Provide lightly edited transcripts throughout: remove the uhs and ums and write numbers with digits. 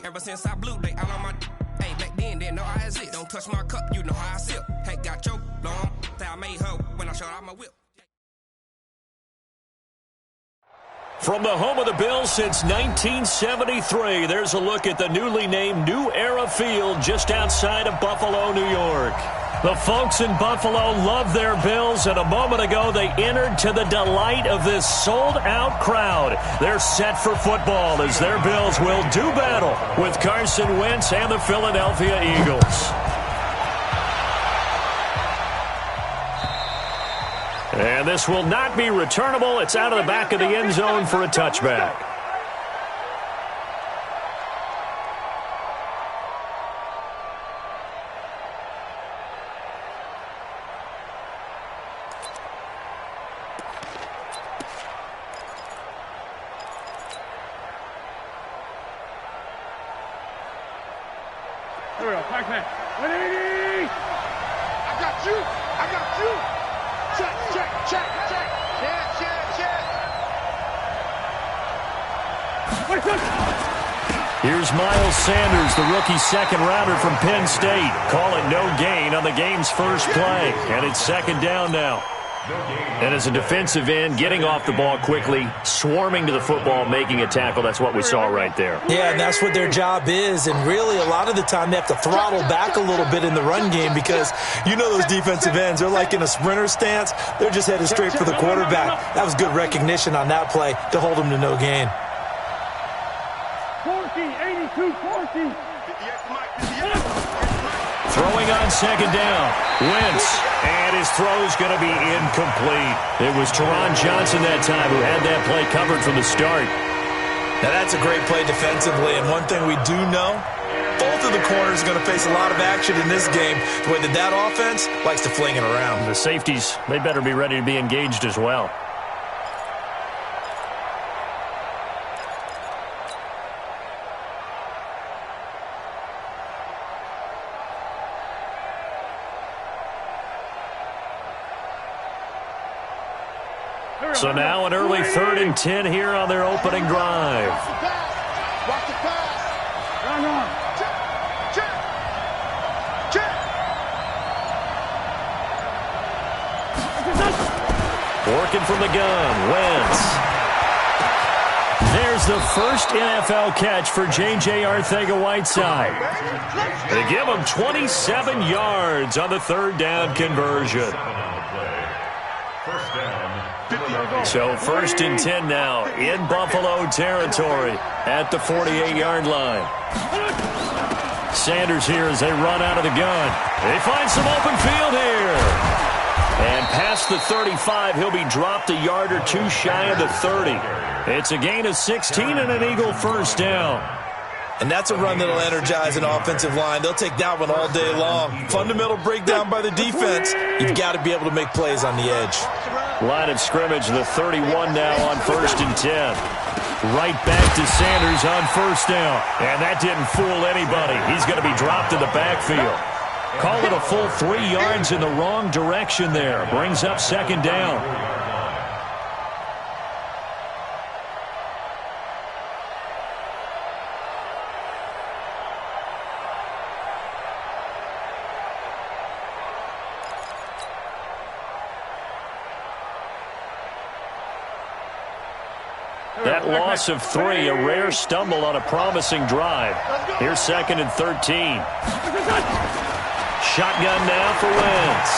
Ever since I blew, they all on my hey, back then, didn't know I exist. Don't touch my cup, you know how I sip. Hey, got your long, I made her when I showed out my whip. From the home of the Bills since 1973, there's a look at the newly named New Era Field just outside of Buffalo, New York. The folks in Buffalo love their Bills, and a moment ago they entered to the delight of this sold-out crowd. They're set for football as their Bills will do battle with Carson Wentz and the Philadelphia Eagles. And this will not be returnable. It's out of the back of the end zone for a touchback. Here we go, back man. I got you. I got you. Check, check, check, check. Here's Miles Sanders, the rookie second-rounder from Penn State. Call it no gain on the game's first play, and it's second down now. And as a defensive end, getting off the ball quickly, swarming to the football, making a tackle, that's what we saw right there. Yeah, and that's what their job is, and really a lot of the time they have to throttle back a little bit in the run game because you know those defensive ends, they're like in a sprinter stance. They're just headed straight for the quarterback. That was good recognition on that play to hold them to no gain. 82-40. Throwing on second down. Wentz. And his throw's going to be incomplete. It was Teron Johnson that time who had that play covered from the start. Now that's a great play defensively. And one thing we do know, both of the corners are going to face a lot of action in this game. The way that offense likes to fling it around. The safeties, they better be ready to be engaged as well. So now an early 3rd and 10 here on their opening drive. Watch the pass. Run on. Check. Working from the gun, Wentz. There's the first NFL catch for J.J. Arcega-Whiteside. They give him 27 yards on the 3rd down conversion. So 1st and 10 now in Buffalo territory at the 48-yard line. Sanders here as they run out of the gun. They find some open field here. And past the 35, he'll be dropped a yard or two shy of the 30. It's a gain of 16 and an Eagle first down. And that's a run that'll energize an offensive line. They'll take that one all day long. Fundamental breakdown by the defense. You've got to be able to make plays on the edge. Line of scrimmage, the 31 now on 1st and 10. Right back to Sanders on 1st down. And that didn't fool anybody. He's going to be dropped in the backfield. Call it a full 3 yards in the wrong direction there. Brings up 2nd down. That loss of 3, a rare stumble on a promising drive. Here's 2nd and 13. Shotgun now for Wentz.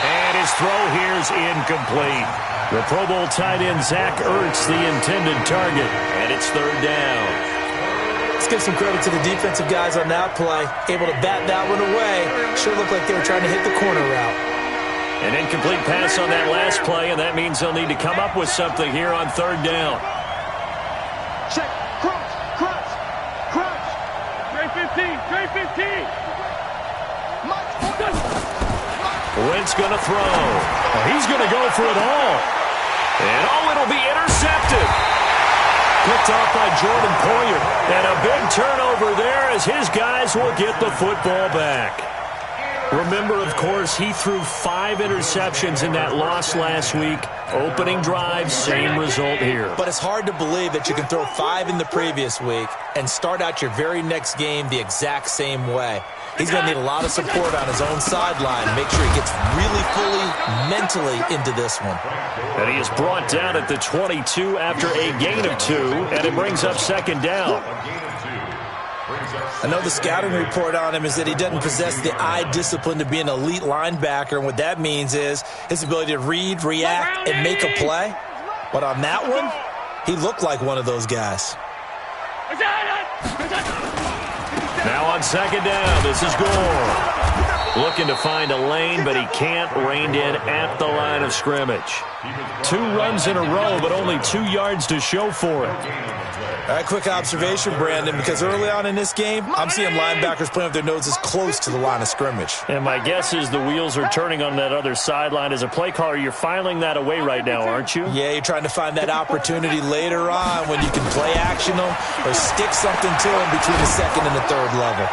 And his throw here's incomplete. The Pro Bowl tight end Zach Ertz, the intended target, and it's 3rd down. Let's give some credit to the defensive guys on that play. Able to bat that one away. Sure looked like they were trying to hit the corner route. An incomplete pass on that last play, and that means they'll need to come up with something here on 3rd down. Check. Crunch. Trey 15. Wentz going to throw. He's going to go for it all. And it'll be intercepted. Picked off by Jordan Poyer. And a big turnover there as his guys will get the football back. Remember, of course, he threw 5 interceptions in that loss last week. Opening drive, same result here. But it's hard to believe that you can throw 5 in the previous week and start out your very next game the exact same way. He's going to need a lot of support on his own sideline to make sure he gets really fully mentally into this one. And he is brought down at the 22 after a gain of 2, and it brings up second down. I know the scouting report on him is that he doesn't possess the eye discipline to be an elite linebacker, and what that means is his ability to read, react, and make a play. But on that one, he looked like one of those guys. Now on second down, this is Gore. Looking to find a lane, but he can't. Reined in at the line of scrimmage. 2 runs in a row, but only 2 yards to show for it. All right, quick observation, Brandon, because early on in this game, I'm seeing linebackers playing with their noses close to the line of scrimmage. And my guess is the wheels are turning on that other sideline. As a play caller, you're filing that away right now, aren't you? Yeah, you're trying to find that opportunity later on when you can play action them or stick something to them between the second and the third level.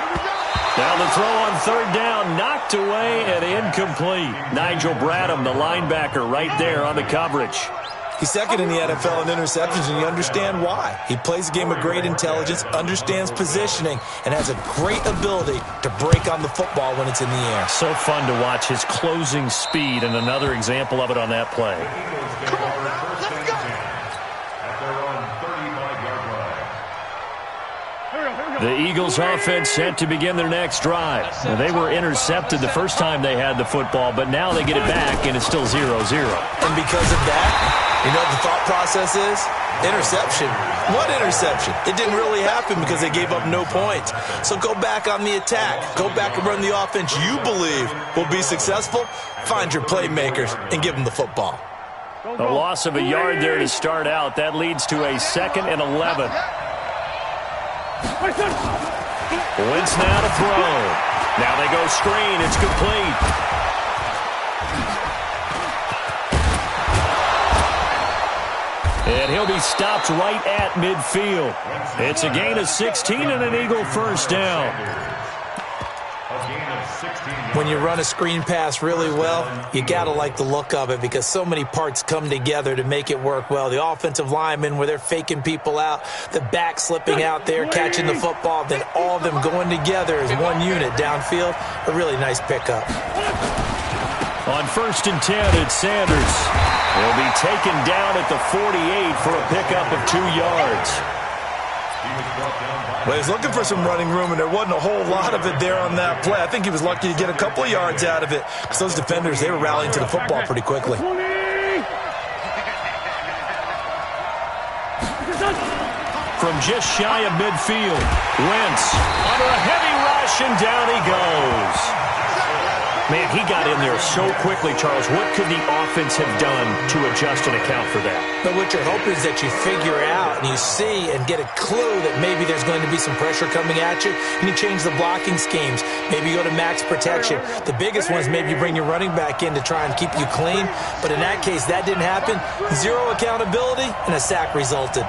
Now the throw on third down, knocked away and incomplete. Nigel Bradham, the linebacker, right there on the coverage. He's second in the NFL in interceptions, and you understand why. He plays a game of great intelligence, understands positioning, and has a great ability to break on the football when it's in the air. So fun to watch his closing speed, and another example of it on that play. The Eagles offense set to begin their next drive. Now, they were intercepted the first time they had the football, but now they get it back, and it's still 0-0. And because of that, you know what the thought process is? Interception. What interception? It didn't really happen because they gave up no points. So go back on the attack. Go back and run the offense you believe will be successful. Find your playmakers and give them the football. A loss of a yard there to start out. That leads to a 2nd and 11. Wentz now to throw. Now they go screen. It's complete. And he'll be stopped right at midfield. It's a gain of 16 and an Eagle first down. When you run a screen pass really well, you got to like the look of it because so many parts come together to make it work well. The offensive linemen, where they're faking people out, the back slipping out there, catching the football, then all of them going together as one unit downfield. A really nice pickup. On 1st and 10, it's Sanders. He'll be taken down at the 48 for a pickup of 2 yards. Well, he was looking for some running room, and there wasn't a whole lot of it there on that play. I think he was lucky to get a couple of yards out of it because those defenders, they were rallying to the football pretty quickly. From just shy of midfield, Wentz under a heavy rush, and down he goes. Man, he got in there so quickly, Charles. What could the offense have done to adjust and account for that? But what you're hoping is that you figure out and you see and get a clue that maybe there's going to be some pressure coming at you, and you change the blocking schemes. Maybe you go to max protection. The biggest one is maybe you bring your running back in to try and keep you clean. But in that case, that didn't happen. 0 accountability, and a sack resulted.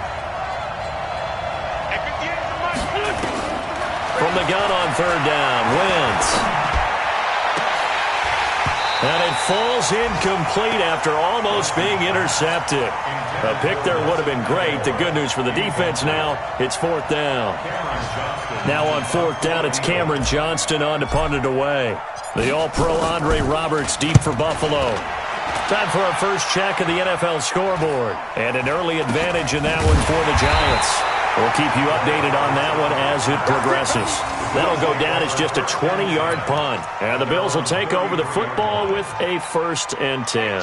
From the gun on third down, Wentz. And it falls incomplete after almost being intercepted. A pick there would have been great. The good news for the defense now, it's 4th down. Now on 4th down, it's Cameron Johnston on to punt it away. The All-Pro Andre Roberts deep for Buffalo. Time for our first check of the NFL scoreboard. And an early advantage in that one for the Giants. We'll keep you updated on that one as it progresses. That'll go down as just a 20-yard punt. And the Bills will take over the football with a 1st and 10.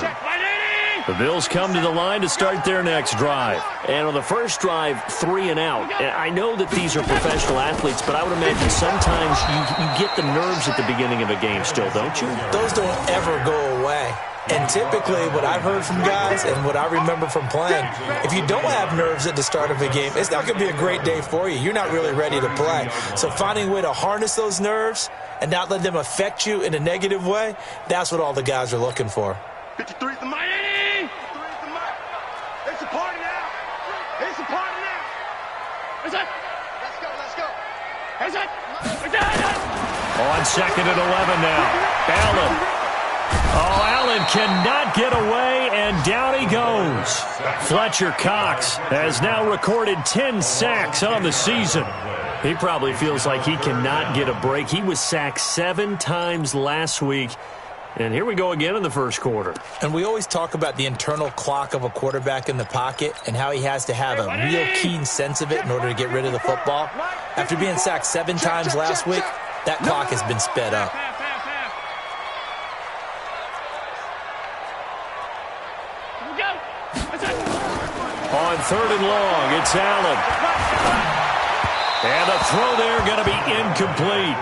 The Bills come to the line to start their next drive. And on the first drive, 3 and out. And I know that these are professional athletes, but I would imagine sometimes you get the nerves at the beginning of a game still, don't you? Those don't ever go away. And typically what I've heard from guys and what I remember from playing, if you don't have nerves at the start of a game, it's not going to be a great day for you. You're not really ready to play. So finding a way to harness those nerves and not let them affect you in a negative way, that's what all the guys are looking for. 53's the mic. 53's the mic. It's a party now. It's a party now. Let's go. On 2nd and 11 now. Allen. Oh, Allen cannot get away, and down he goes. Fletcher Cox has now recorded 10 sacks on the season. He probably feels like he cannot get a break. He was sacked 7 times last week. And here we go again in the first quarter. And we always talk about the internal clock of a quarterback in the pocket and how he has to have a real keen sense of it in order to get rid of the football. After being sacked 7 times last week, that clock has been sped up. On 3rd and long, it's Allen. And the throw there going to be incomplete.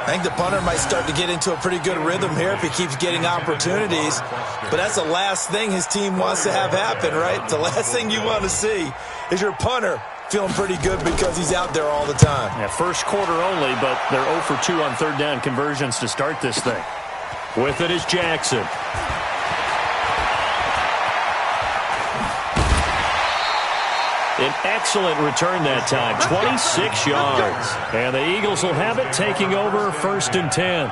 I think the punter might start to get into a pretty good rhythm here if he keeps getting opportunities. But that's the last thing his team wants to have happen, right? The last thing you want to see is your punter feeling pretty good because he's out there all the time. Yeah, first quarter only, but they're 0 for 2 on 3rd down conversions to start this thing. With it is Jackson. An excellent return that time, 26 yards. And the Eagles will have it, taking over 1st and 10.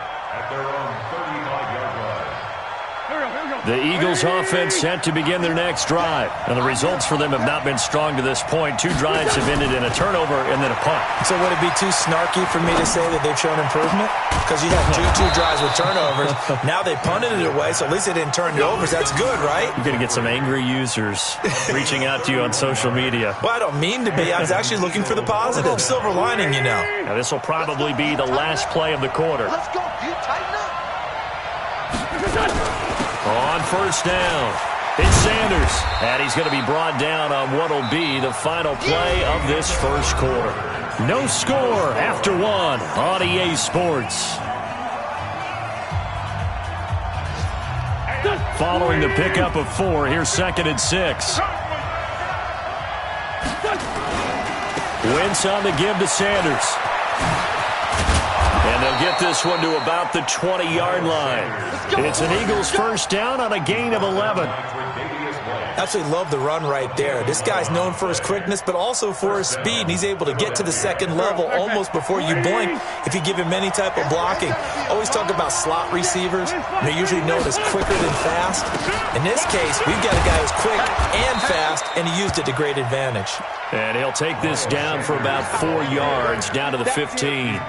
The Eagles offense set to begin their next drive. And the results for them have not been strong to this point. 2 drives have ended in a turnover and then a punt. So would it be too snarky for me to say that they've shown improvement? Because you had two drives with turnovers. Now they punted it away, so at least they didn't turn it over. That's good, right? You're going to get some angry users reaching out to you on social media. Well, I don't mean to be. I was actually looking for the positive. Silver lining, you know. Now, this will probably be the last play of the quarter. Let's go. You tighten up. On 1st down, it's Sanders. And he's going to be brought down on what will be the final play of this first quarter. No score after 1 on EA Sports. Following the pickup of 4, here's 2nd and 6. Wentz on the give to Sanders. And they'll get this one to about the 20-yard line. It's an Eagles 1st down on a gain of 11. Absolutely love the run right there. This guy's known for his quickness, but also for his speed. And he's able to get to the 2nd level almost before you blink if you give him any type of blocking. Always talk about slot receivers. They're usually known as quicker than fast. In this case, we've got a guy who's quick and fast, and he used it to great advantage. And he'll take this down for about 4 yards, down to the 15.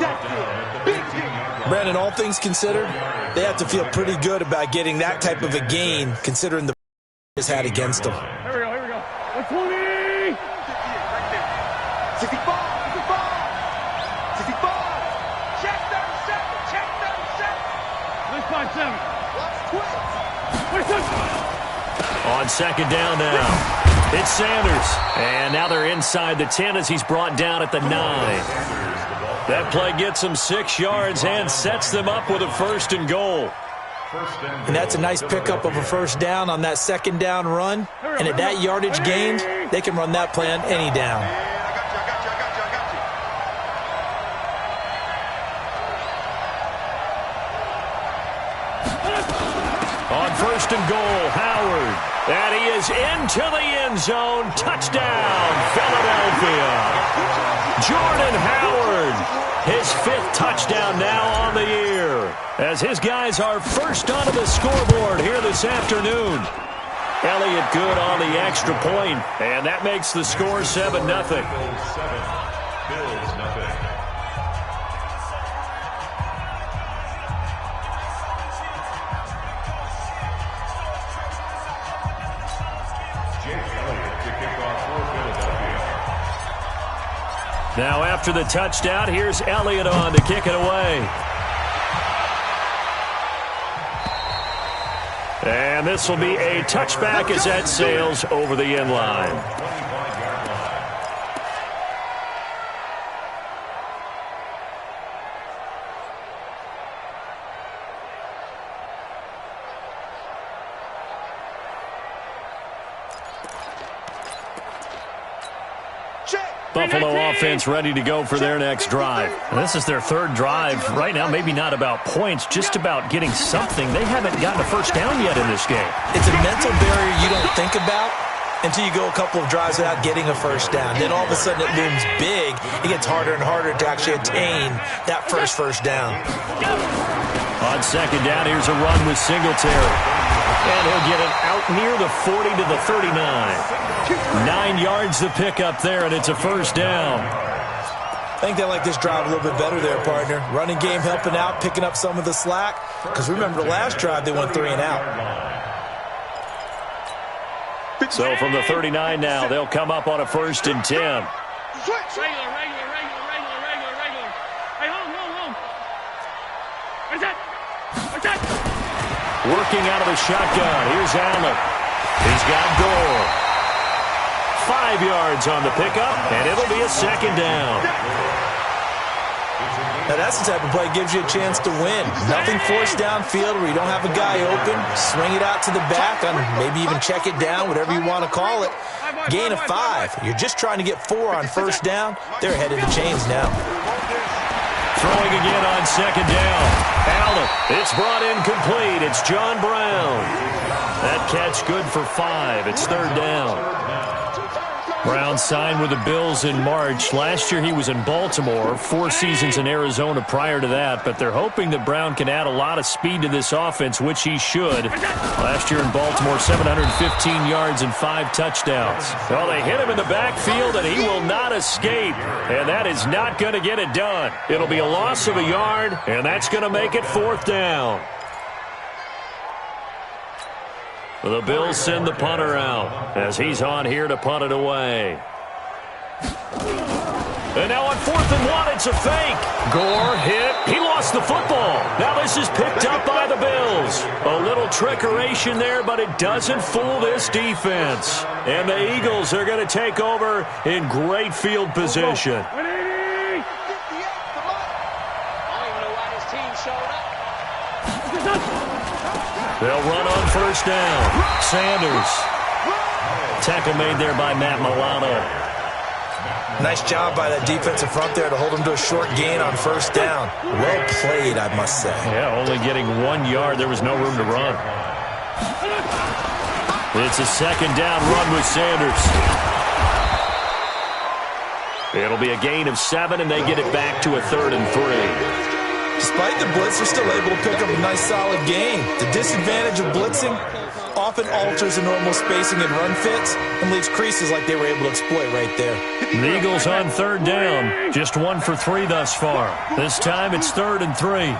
Brandon, all things considered, they have to feel pretty good about getting that type of a gain, considering the has had against them. Here we go. 120. 65. 65. 65. Check 37. Check 37. 27. On 2nd down now, it's Sanders. And now they're inside the 10 as he's brought down at the 9. That play gets them 6 yards and sets them up with a 1st and goal. And that's a nice pickup of a 1st down on that 2nd down run. And at that yardage gained, they can run that play on any down. On 1st and goal, Howard. And he is into the end zone. Touchdown, Philadelphia. Jordan Howard, his 5th touchdown now on the year, as his guys are first onto the scoreboard here this afternoon. Elliott good on the extra point, and that makes the score 7-0. Now after the touchdown, here's Elliott on to kick it away. And this will be a touchback as that sails over the end line. Buffalo offense ready to go for their next drive. And this is their 3rd drive. Right now, maybe not about points, just about getting something. They haven't gotten a 1st down yet in this game. It's a mental barrier you don't think about until you go a couple of drives without getting a 1st down. Then all of a sudden it looms big. It gets harder and harder to actually attain that first down. On second down, here's a run with Singletary. And he'll get it out near the 40 to the 39. 9 yards to pick up there, and it's a first down. I think they like this drive a little bit better there, partner. Running game helping out, picking up some of the slack. Because remember, the last drive, they went 3 and out. So from the 39 now, they'll come up on a 1st and 10. Regular. Hey, hold. Where's that? Working out of the shotgun. Here's Allen. He's got Gore. 5 yards on the pickup, and it'll be a second down. Now, that's the type of play that gives you a chance to win. Nothing forced downfield where you don't have a guy open. Swing it out to the back, and maybe even check it down, whatever you want to call it. Gain of 5. You're just trying to get 4 on first down. They're ahead of the chains now. Throwing again on second down. Allen, it's brought in complete. It's John Brown. That catch good for 5. It's 3rd down. Brown signed with the Bills in March. Last year he was in Baltimore, 4 seasons in Arizona prior to that, but they're hoping that Brown can add a lot of speed to this offense, which he should. Last year in Baltimore, 715 yards and 5 touchdowns. Well, they hit him in the backfield, and he will not escape, and that is not going to get it done. It'll be a loss of a yard, and that's going to make it 4th down. The Bills send the punter out as he's on here to punt it away. And now on 4th and 1, it's a fake. Gore hit. He lost the football. Now this is picked up by the Bills. A little trickeration there, but it doesn't fool this defense. And the Eagles are going to take over in great field position. They'll run on 1st down. Sanders. Tackle made there by Matt Milano. Nice job by that defensive front there to hold him to a short gain on 1st down. Well played, I must say. Yeah, only getting 1 yard. There was no room to run. It's a 2nd down run with Sanders. It'll be a gain of 7, and they get it back to a 3rd and 3. Despite the blitz, they're still able to pick up a nice, solid gain. The disadvantage of blitzing often alters the normal spacing and run fits and leaves creases like they were able to exploit right there. The Eagles on 3rd down. Just 1 for 3 thus far. This time it's 3rd and 3.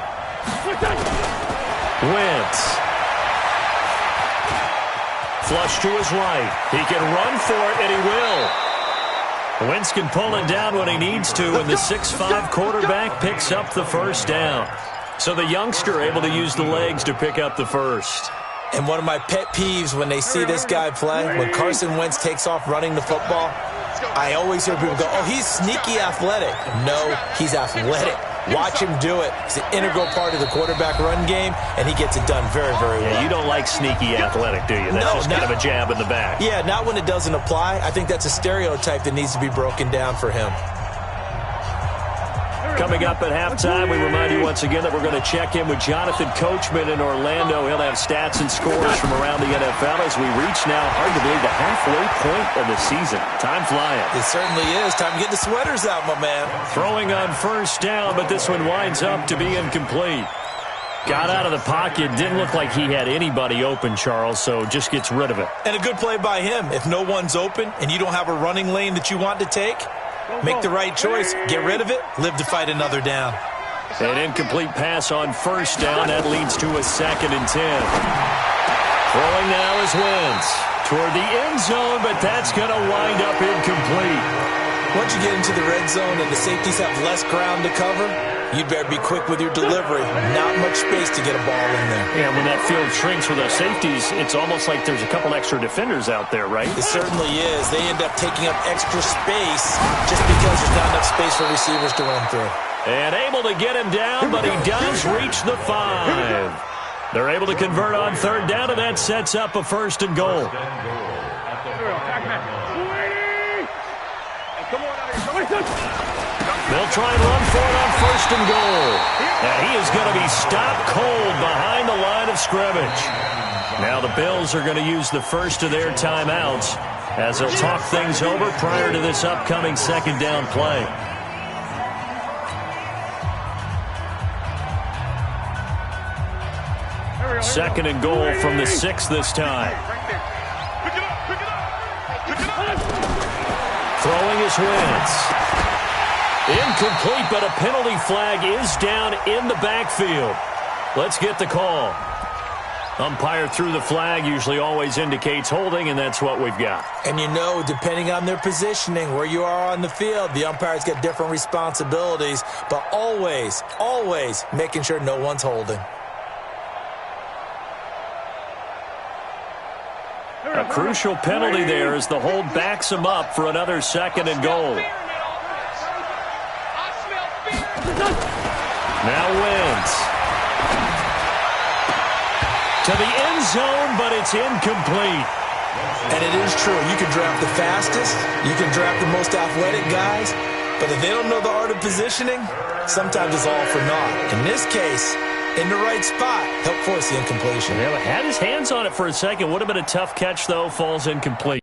Wentz. Flush to his right. He can run for it, and he will. Wentz can pull it down when he needs to, and the 6'5" quarterback picks up the 1st down. So the youngster able to use the legs to pick up the 1st. And one of my pet peeves when they see this guy play, when Carson Wentz takes off running the football, I always hear people go, oh, he's sneaky athletic. No, he's athletic. Watch him do it. It's an integral part of the quarterback run game, and he gets it done very, very well. Yeah, you don't like sneaky athletic, do you? That's just kind of a jab in the back. Yeah, not when it doesn't apply. I think that's a stereotype that needs to be broken down for him. Coming up at halftime, we remind you once again that we're going to check in with Jonathan Coachman in Orlando. He'll have stats and scores from around the NFL as we reach now, hard to believe, the halfway point of the season. Time flying. It certainly is. Time to get the sweaters out, my man. Throwing on 1st down, but this one winds up to be incomplete. Got out of the pocket. Didn't look like he had anybody open, Charles, so just gets rid of it. And a good play by him. If no one's open and you don't have a running lane that you want to take, make the right choice, get rid of it, live to fight another down. An incomplete pass on 1st down. That leads to a 2nd and 10. Throwing now is Wentz toward the end zone, but that's going to wind up incomplete. Once you get into the red zone and the safeties have less ground to cover, you'd better be quick with your delivery. Not much space to get a ball in there. Yeah, when that field shrinks with those safeties, it's almost like there's a couple extra defenders out there, right? It certainly is. They end up taking up extra space just because there's not enough space for receivers to run through. And able to get him down, but he does reach the 5. They're able to convert on 3rd down, and that sets up a 1st and goal. They'll try and run for it on 1st and goal. And he is going to be stopped cold behind the line of scrimmage. Now the Bills are going to use the first of their timeouts as they'll talk things over prior to this upcoming 2nd down play. Second and goal from the 6 this time. Throwing his Wentz. Incomplete, but a penalty flag is down in the backfield. Let's get the call. Umpire threw the flag, usually always indicates holding, and that's what we've got. And you know, depending on their positioning, where you are on the field, the umpires get different responsibilities, but always, always making sure no one's holding. A crucial penalty there as the hold backs him up for another second and goal. Now Wentz. To the end zone, but it's incomplete. And it is true. You can draft the fastest, you can draft the most athletic guys, but if they don't know the art of positioning, sometimes it's all for naught. In this case, in the right spot, helped force the incompletion. Yeah, had his hands on it for a second. Would have been a tough catch, though. Falls incomplete.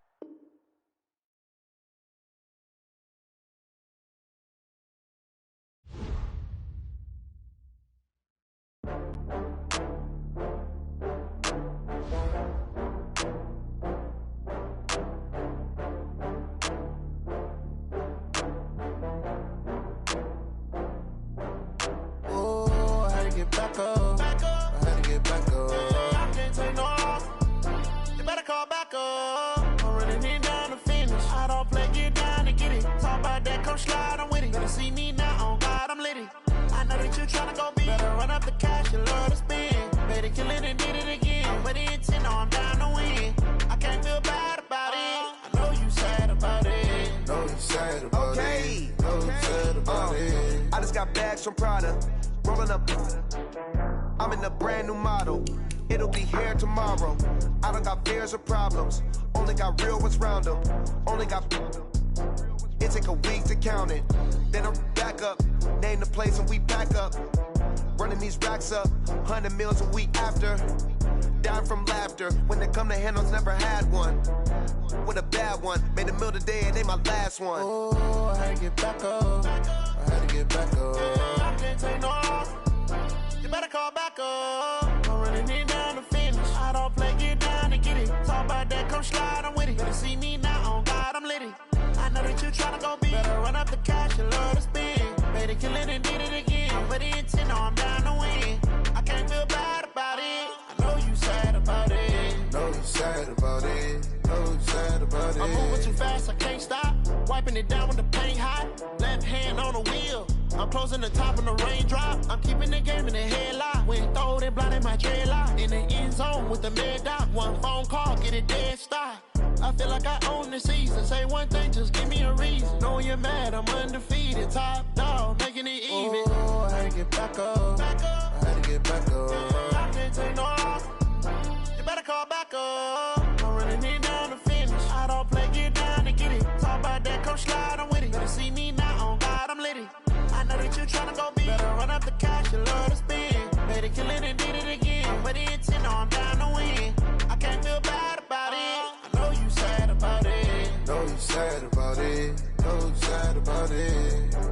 From Prada, rolling up. I'm in a brand new model. It'll be here tomorrow. I don't got fears or problems. Only got real ones round them. Only got. It take a week to count it. Then I'm back up. Name the place and we pack up. Running these racks up. 100 meals a week after. Dying from laughter. When they come to handles, never had one. With a bad one. Made a meal today and they my last one. Oh, I had to get back up. I had to get back up. I can't take no off. You better call back up. I'm running it down to finish. I don't play, get down to get it. Talk about that, come slide, I'm with it. Better see me now, on God, I'm litty. I know that you tryna go big. Better run up the cash, you love to spin. Better kill it and did it again. But the intent, no, I'm down to win. I can't feel bad about it. I know you sad about it. Know you sad about it. Know you sad about it. I'm moving too fast, I can't stop. Wiping it down with the paint hot. Left hand on the wheel. I'm closing the top of the raindrop. I'm keeping the game in the headlock. When throw it blind in my dreadlock. In the end zone with the mid dot. One phone call, get it dead stop. I feel like I own the season. Say one thing, just give me a reason. Knowing you're mad, I'm undefeated. Top dog, making it even. Oh, I had to get back up. I had to get back up. I can't take no off. You better call back up. I'm running it down to finish. I don't play, get down to get it. Talk about that, come slide, I'm with it. Better see me now, on God, I'm litty. I know that you tryna go big. Better run up the cash, you love to spin. Better kill it and did it again. But the intent, no, I'm down to win. I can't feel bad about it. I know you sad about it. Know you sad about it. Know you sad about it.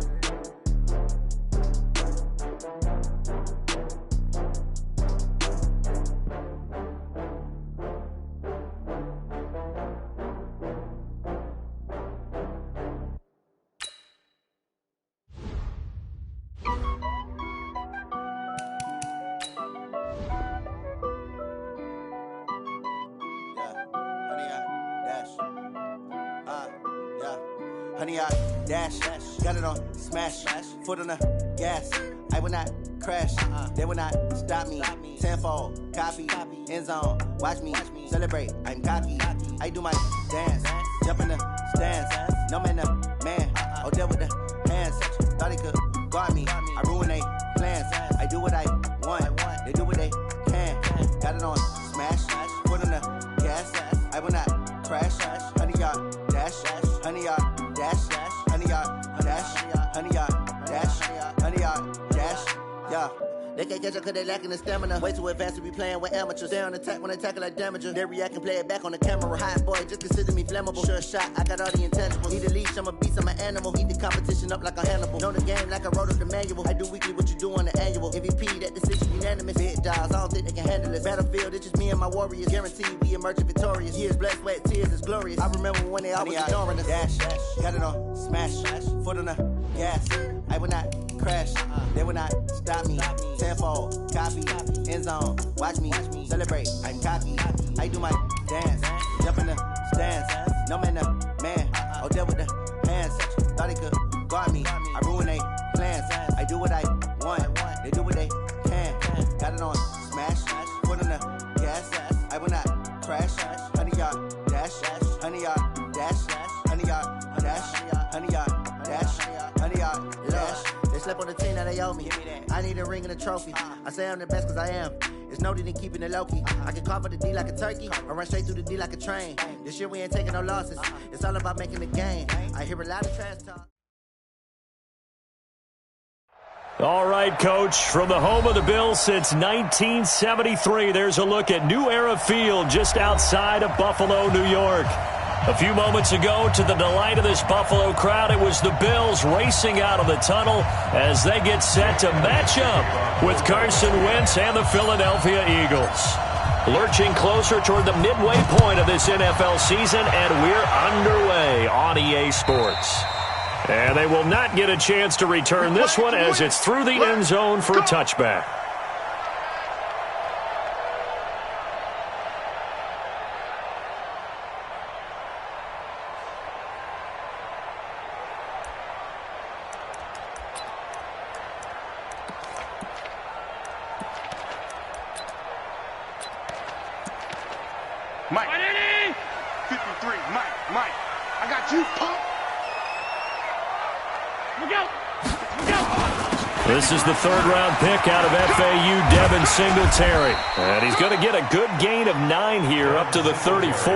Honey, I dash, got it on smash, foot on the gas. I will not crash, they will not stop me. Tenfold, copy, end zone, watch me celebrate. I'm cocky, I do my dance, jump in the stands. No man, the man, oh, deal with the hands. Thought he could guard me, I ruin they plans. I do what I want, they do what they can. Got it on smash, foot on the gas. I will not crash, honey, y'all dash, honey, y'all dash, honey, y'all dash, honey, y'all dash, honey, y'all dash, yeah. They can't catch up cause they lacking the stamina. Way too advanced to be playing with amateurs. Stay on attack when they tackle like damager. They react and play it back on the camera. Hot boy, just consider me flammable. Sure shot, I got all the intangibles. Need a leash, I'm a beast, I'm an animal. Eat the competition up like a Hannibal. Know the game like I wrote up the manual. I do weekly what you do on the annual. MVP, that decision unanimous. Big dogs, I don't think they can handle it. Battlefield, it's just me and my warriors. Guaranteed we emerging victorious. Years, blood, sweat, tears, it's glorious. I remember when they always ignoring us. Dash, got it on, smash, foot on the gas. I will not crash, they will not stop me. Tenfold, copy, end zone, watch me celebrate. I'm cocky, I do my dance, jump in the stands. No man, the man, oh, there with the hands. Thought he could guard me, I ruin they plans. I do what I want, they do what they can. Got it on, smash, foot on the gas. I will not crash, 100 yard dash, 100 yard dash, 100 yard dash, 100 yard dash, 100 yard dash. They slept on the team that they owe me. I need a ring and a trophy. I say I'm the best cause I am. It's no need in keeping it low-key. I can carve up the D like a turkey or run straight through the D like a train. This year we ain't taking no losses. It's all about making the game. I hear a lot of trash talk. All right, Coach, from the home of the Bills since 1973, there's a look at New Era Field just outside of Buffalo, New York. A few moments ago, to the delight of this Buffalo crowd, it was the Bills racing out of the tunnel as they get set to match up with Carson Wentz and the Philadelphia Eagles. Lurching closer toward the midway point of this NFL season, and we're underway on EA Sports. And they will not get a chance to return this one as it's through the end zone for a touchback. Mike. 53, Mike. I got you, punk. Look out. This is the third-round pick out of FAU, Devin Singletary. And he's going to get a good gain of 9 here up to the 34.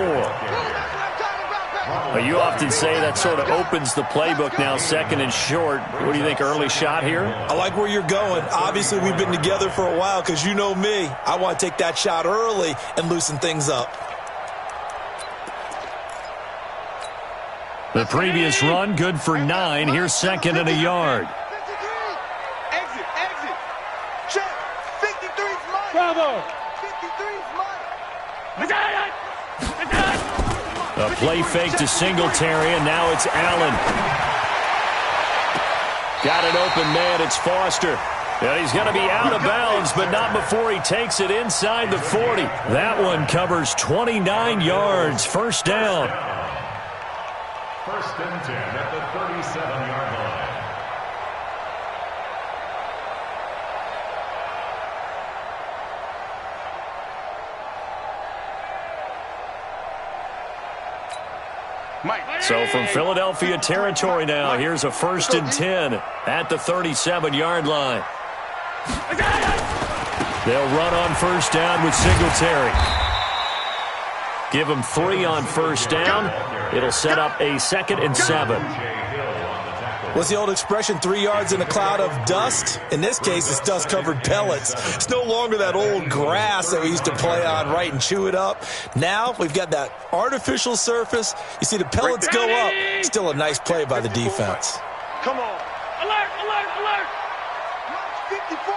Well, you often say that sort of opens the playbook now, second and short. What do you think, early shot here? I like where you're going. Obviously, we've been together for a while because you know me. I want to take that shot early and loosen things up. The previous run, good for 9. Here's second and a yard. 53. Exit. Check. 53's mine. Bravo. 53's mine. A play fake to Singletary, and now it's Allen. Got an open man. It's Foster. And he's going to be out of bounds, but not before he takes it inside the 40. That one covers 29 yards. First down. First and 10 at the 37-yard line. So from Philadelphia territory now, here's a first and 10 at the 37-yard line. They'll run on first down with Singletary. Give him 3 on first down. It'll set up a 2nd and 7. What's the old expression, 3 yards in a cloud of dust? In this case, it's dust-covered pellets. It's no longer that old grass that we used to play on, right, and chew it up. Now we've got that artificial surface. You see the pellets go up. Still a nice play by the defense. Come on. Alert. 54.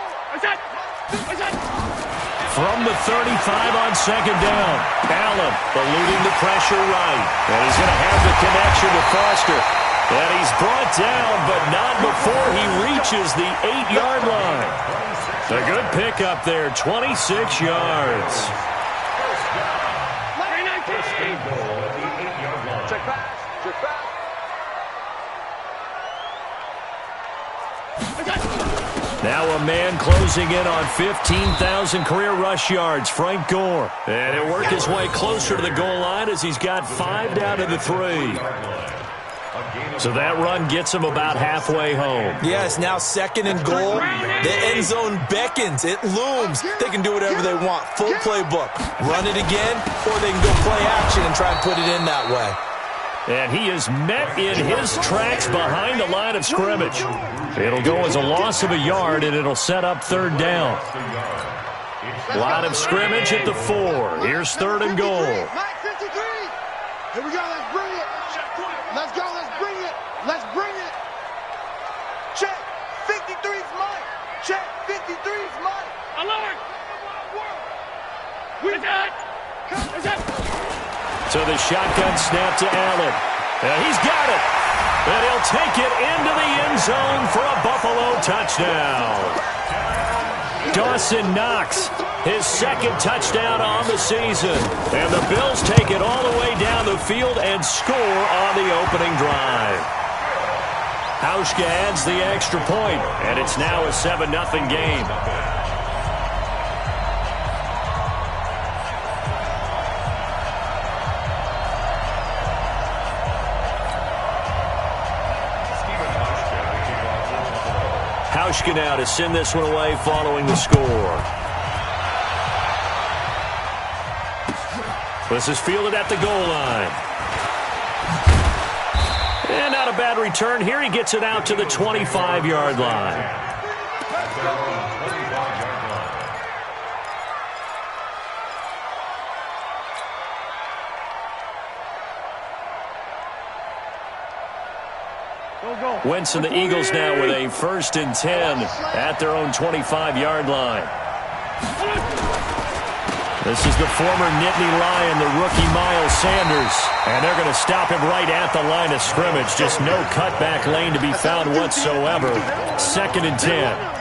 From the 35 on second down, Allen eluding the pressure right. And he's going to have the connection to Foster. And he's brought down, but not before he reaches the 8-yard line. A good pickup there, 26 yards. Check back. Now a man closing in on 15,000 career rush yards, Frank Gore. And he'll work his way closer to the goal line as he's got 5 down to the 3. So that run gets him about halfway home. Yes, now 2nd and goal. The end zone beckons. It looms. They can do whatever they want. Full playbook. Run it again, or they can go play action and try and put it in that way. And he is met in his tracks behind the line of scrimmage. It'll go as a loss of a yard, and it'll set up third down. Line of scrimmage at the 4. Here's third and goal. Here we go. Let's bring it. Let's go. Let's bring it. Let's bring it. Check. 53's mine. Check. 53's mine. Alert. We got. So the shotgun snap to Allen. And he's got it. And he'll take it into the end zone for a Buffalo touchdown. Dawson Knox, his second touchdown on the season. And the Bills take it all the way down the field and score on the opening drive. Hauschka adds the extra point, and it's now a 7-0 game. Hauschka now to send this one away following the score. This is fielded at the goal line. And not a bad return here. He gets it out to the 25-yard line. Wentz and the Eagles now with a 1st and 10 at their own 25-yard line. This is the former Nittany Lion, the rookie Miles Sanders. And they're going to stop him right at the line of scrimmage. Just no cutback lane to be found whatsoever. 2nd and 10.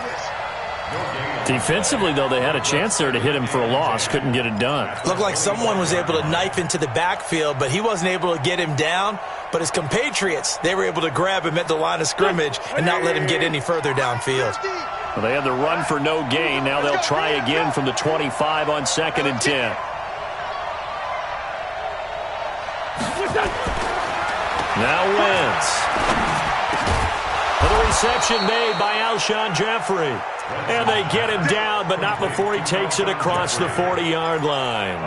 Defensively, though, they had a chance there to hit him for a loss. Couldn't get it done. Looked like someone was able to knife into the backfield, but he wasn't able to get him down. But his compatriots, they were able to grab him at the line of scrimmage and not let him get any further downfield. Well, they had the run for no gain. Now they'll try again from the 25 on 2nd and 10. Now Wentz. The reception made by Alshon Jeffrey. And they get him down, but not before he takes it across the 40-yard line.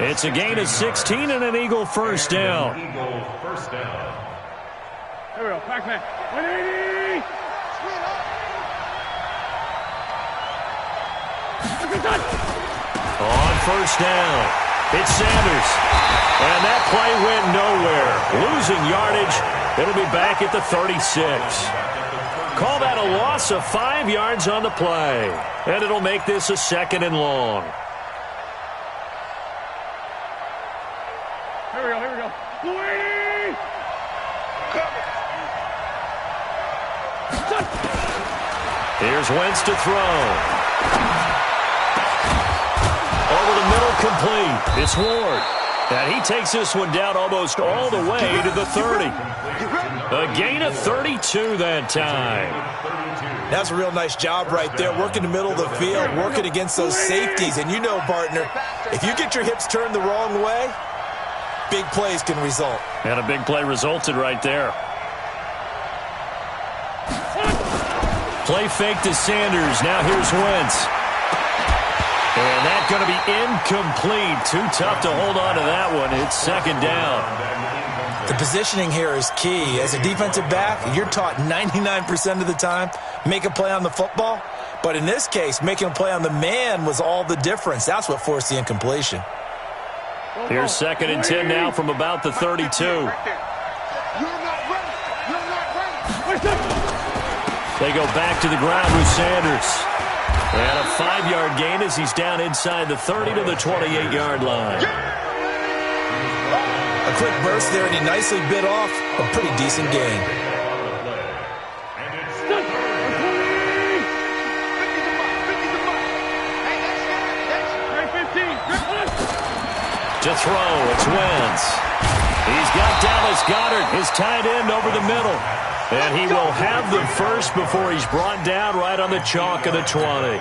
It's a gain of 16 and an Eagle first down. Here we go. Pac-Man. 180. On first down, it's Sanders. And that play went nowhere. Losing yardage. It'll be back at the 36. Call that a loss of 5 yards on the play. And it'll make this a 2nd and long. Here we go. Here we go. 280. Here's Wentz to throw. Over the middle, complete. It's Ward. And he takes this one down almost all the way to the 30. A gain of 32 that time. That's a real nice job right there, working the middle of the field, working against those safeties. And you know, partner, if you get your hips turned the wrong way, big plays can result. And a big play resulted right there. Play fake to Sanders. Now here's Wentz. And that's going to be incomplete. Too tough to hold on to that one. It's 2nd down. The positioning here is key. As a defensive back, you're taught 99% of the time, make a play on the football. But in this case, making a play on the man was all the difference. That's what forced the incompletion. Here's 2nd and 10 now from about the 32. They go back to the ground with Sanders. And a 5-yard gain as he's down inside the 30 to the 28-yard line. A quick burst there, and he nicely bit off a pretty decent gain. To throw, it's Wentz. He's got Dallas Goedert, his tight end, over the middle. And he will have the first before he's brought down right on the chalk of the 20.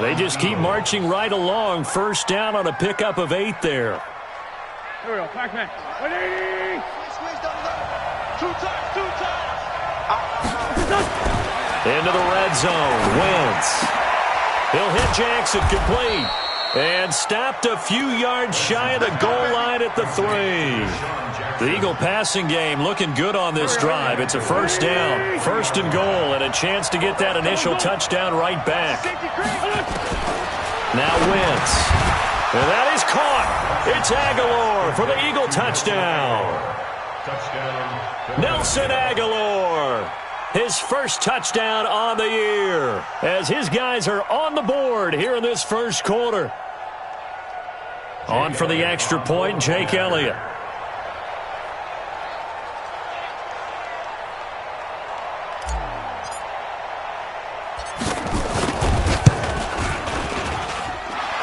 They just keep marching right along. First down on a pickup of 8 there. Here we go, Pac-Man. 180. Two times. Into the red zone. Wentz. He'll hit Jackson, complete. And stopped a few yards shy of the goal line at the 3. The Eagle passing game looking good on this drive. It's a first down, 1st and goal, and a chance to get that initial touchdown right back. Now Wentz. And that is caught. It's Aguilar for the Eagle touchdown. Nelson Aguilar. His first touchdown on the year as his guys are on the board here in this first quarter. On for the extra point, Jake Elliott.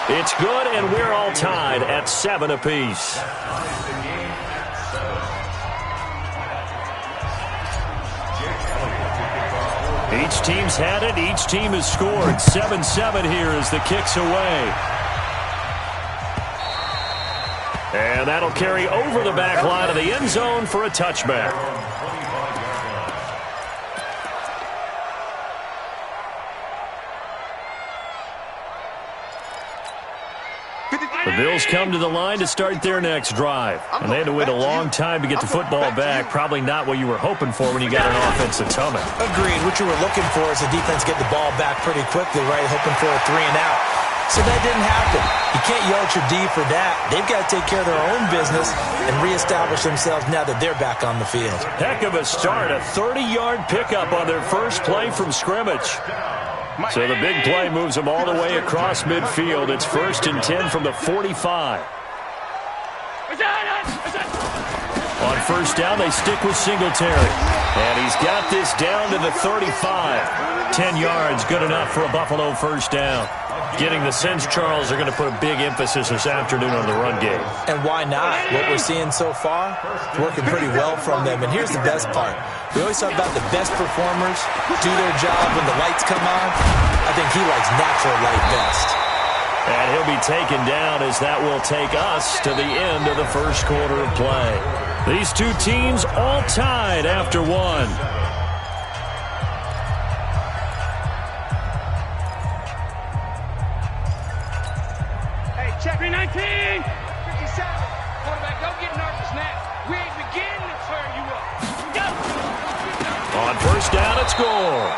It's good, and we're all tied at 7 apiece. Each team's had it. Each team has scored. 7-7 here as the kick's away. And that'll carry over the back line of the end zone for a touchback. The Bills come to the line to start their next drive. And they had to wait a long time to get the football back. Probably not what you were hoping for when you got an offensive tummy. Agreed. What you were looking for is the defense get the ball back pretty quickly, right? Hoping for a 3 and out. So that didn't happen. You can't yell at your D for that. They've got to take care of their own business and reestablish themselves now that they're back on the field. Heck of a start. A 30-yard pickup on their first play from scrimmage. So the big play moves them all the way across midfield. It's 1st and 10 from the 45. On first down, they stick with Singletary. And he's got this down to the 35. 10 yards, good enough for a Buffalo first down. Getting the sense, Charles, are going to put a big emphasis this afternoon on the run game. And why not? What we're seeing so far, it's working pretty well from them. And here's the best part. We always talk about the best performers do their job when the lights come on. I think he likes natural light best. And he'll be taken down as that will take us to the end of the first quarter of play. These two teams all tied after 1. Check 319. 57. Quarterback, don't get nervous now. We ain't beginning to turn you up. Go. On first down, it's Gore.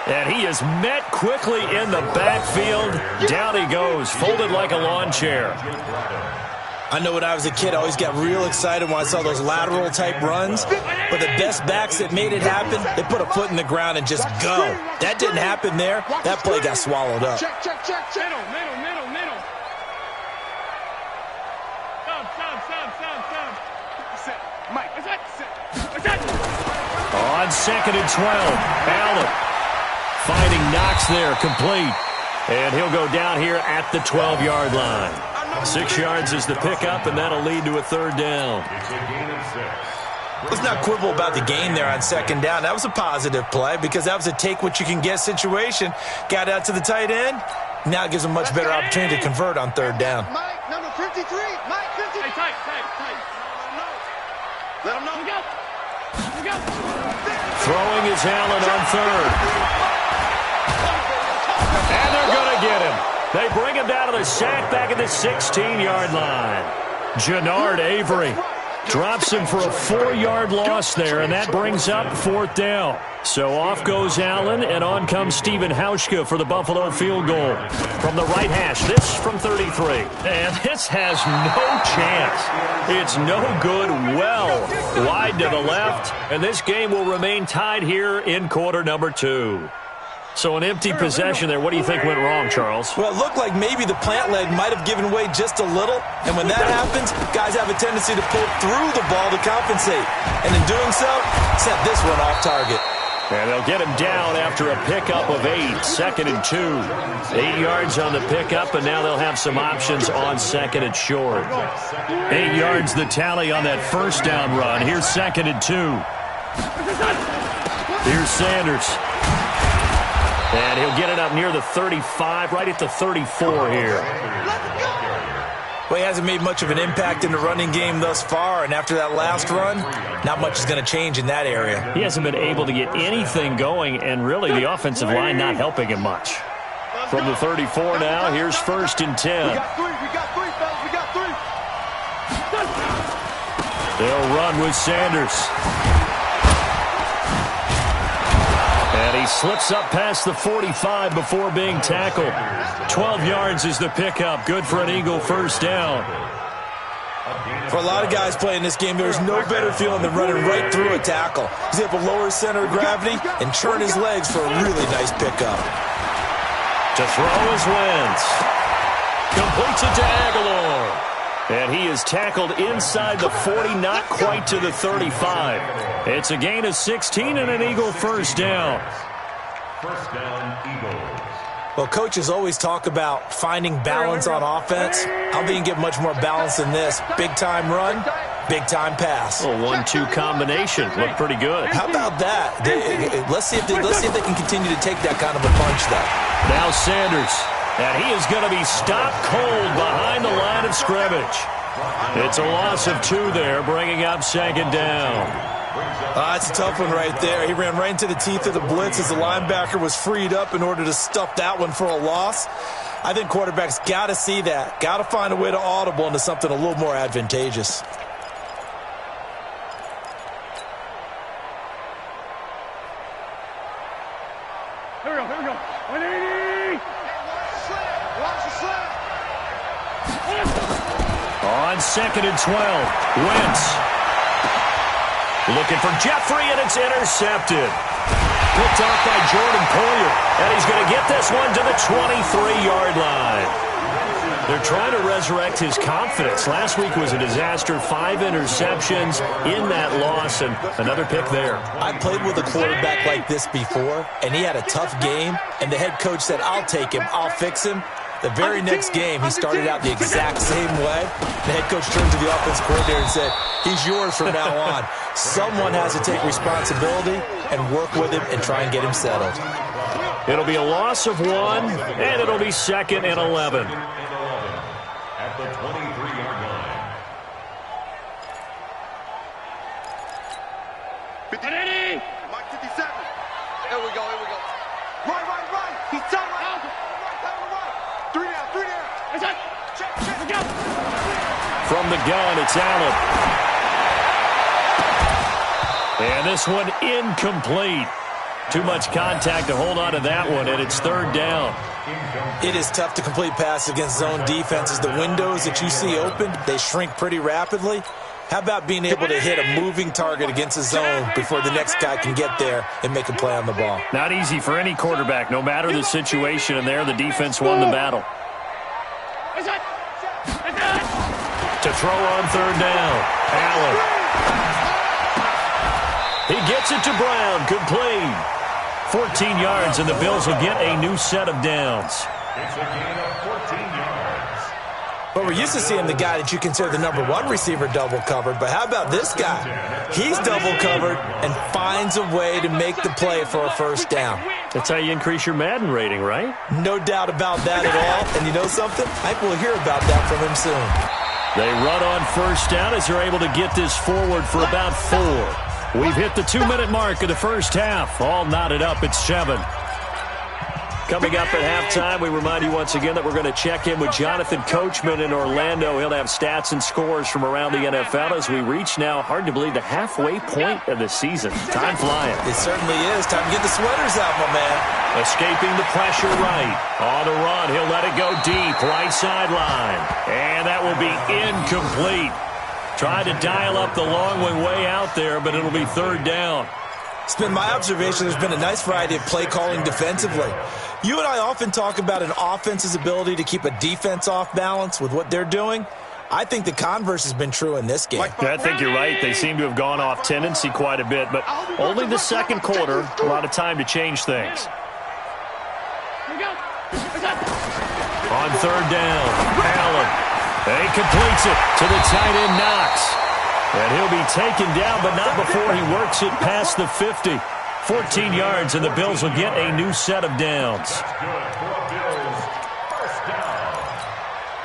And he is met quickly in the backfield. Down he goes, folded like a lawn chair. I know when I was a kid, I always got real excited when I saw those lateral-type runs. But the best backs that made it happen, they put a foot in the ground and just go. That didn't happen there. That play got swallowed up. Check. Middle. Mike, on 2nd and 12, Allen finding Knox there, complete. And he'll go down here at the 12-yard line. 6 yards is the pickup, and that'll lead to a 3rd down. Let's not quibble about the gain there on 2nd down. That was a positive play because that was a take-what-you-can-get situation. Got out to the tight end. Now it gives them a much better opportunity to convert on 3rd down. Mike, number 53. Mike, 53. Hey, tight. Let him know. We go. Throwing is Allen on 3rd. And they're going to get him. They bring him down to the sack back at the 16-yard line. Jannard Avery drops him for a 4-yard loss there, and that brings up 4th down. So off goes Allen, and on comes Stephen Hauschka for the Buffalo field goal. From the right hash, this from 33. And this has no chance. It's no good, well wide to the left, and this game will remain tied here in quarter number 2. So an empty possession there. What do you think went wrong, Charles? Well, it looked like maybe the plant leg might have given way just a little. And when that happens, guys have a tendency to pull through the ball to compensate. And in doing so, set this one off target. And they'll get him down after a pickup of 8. 2nd and 2. 8 yards on the pickup, and now they'll have some options on 2nd and short. 8 yards the tally on that first down run. Here's 2nd and 2. Here's Sanders. And he'll get it up near the 35, right at the 34 here. Well, he hasn't made much of an impact in the running game thus far, and after that last run, not much is going to change in that area. He hasn't been able to get anything going, and really the offensive line not helping him much. From the 34 now, here's 1st and 10. We got three, fellas. We got three. They'll run with Sanders. And he slips up past the 45 before being tackled. 12 yards is the pickup. Good for an Eagle first down. For a lot of guys playing this game, there's no better feeling than running right through a tackle. He's able to lower his center of gravity and churn his legs for a really nice pickup. To throw is Wentz. Completes it to Aguilar. And he is tackled inside the 40, not quite to the 35. It's a gain of 16 and an Eagle first down. First down, Eagles. Well, coaches always talk about finding balance on offense. I don't think you can get much more balance than this. Big-time run, big-time pass. A 1-2 combination. Looked pretty good. How about that? Let's see if they can continue to take that kind of a punch, though. Now Sanders. And he is going to be stopped cold behind the line of scrimmage. It's a loss of 2 there, bringing up 2nd down. That's a tough one right there. He ran right into the teeth of the blitz as the linebacker was freed up in order to stuff that one for a loss. I think quarterbacks got to see that. Got to find a way to audible into something a little more advantageous. Here we go. 180. Watch the slant. On 2nd and 12, Wentz. Looking for Jeffrey, and it's intercepted. Picked off by Jordan Poyer, and he's going to get this one to the 23-yard line. They're trying to resurrect his confidence. Last week was a disaster. 5 interceptions in that loss, and another pick there. I played with a quarterback like this before, and he had a tough game, and the head coach said, I'll take him, I'll fix him. The very next game, he started out the exact same way. The head coach turned to the offense coordinator and said, he's yours from now on. Someone has to take responsibility and work with him and try and get him settled. It'll be a loss of 1, and it'll be 2nd and 11. At the 23-yard line. 50. Mike 57. Here we go. Right. He's telling right. Three down. Check. Go. From the gun, it's Allen. And this one incomplete. Too much contact to hold on to that one, and it's 3rd down. It is tough to complete passes against zone defenses. The windows that you see open, they shrink pretty rapidly. How about being able to hit a moving target against a zone before the next guy can get there and make a play on the ball? Not easy for any quarterback, no matter the situation, and there the defense won the battle. To throw on 3rd down, Allen. He gets it to Brown, complete. 14 yards, and the Bills will get a new set of downs. It's a gain of 14 yards. But we're used to seeing the guy that you consider the number 1 receiver double covered. But how about this guy? He's double covered and finds a way to make the play for a first down. That's how you increase your Madden rating, right? No doubt about that at all. And you know something? I think we'll hear about that from him soon. They run on first down as they're able to get this forward for about 4. We've hit the 2-minute mark of the first half. All knotted up at 7. Coming up at halftime, we remind you once again that we're going to check in with Jonathan Coachman in Orlando. He'll have stats and scores from around the NFL as we reach now, hard to believe, the halfway point of the season. Time flying. It certainly is. Time to get the sweaters out, my man. Escaping the pressure right. On the run, he'll let it go deep, right sideline. And that will be incomplete. Tried to dial up the long way out there, but it'll be 3rd down. It's been my observation there's been a nice variety of play calling defensively. You and I often talk about an offense's ability to keep a defense off balance with what they're doing. I think the converse has been true in this game. I think you're right. They seem to have gone off tendency quite a bit, but only the second quarter, a lot of time to change things. On 3rd down, Allen. He completes it to the tight end, Knox. And he'll be taken down, but not before he works it past the 50. 14 yards, and the Bills will get a new set of downs.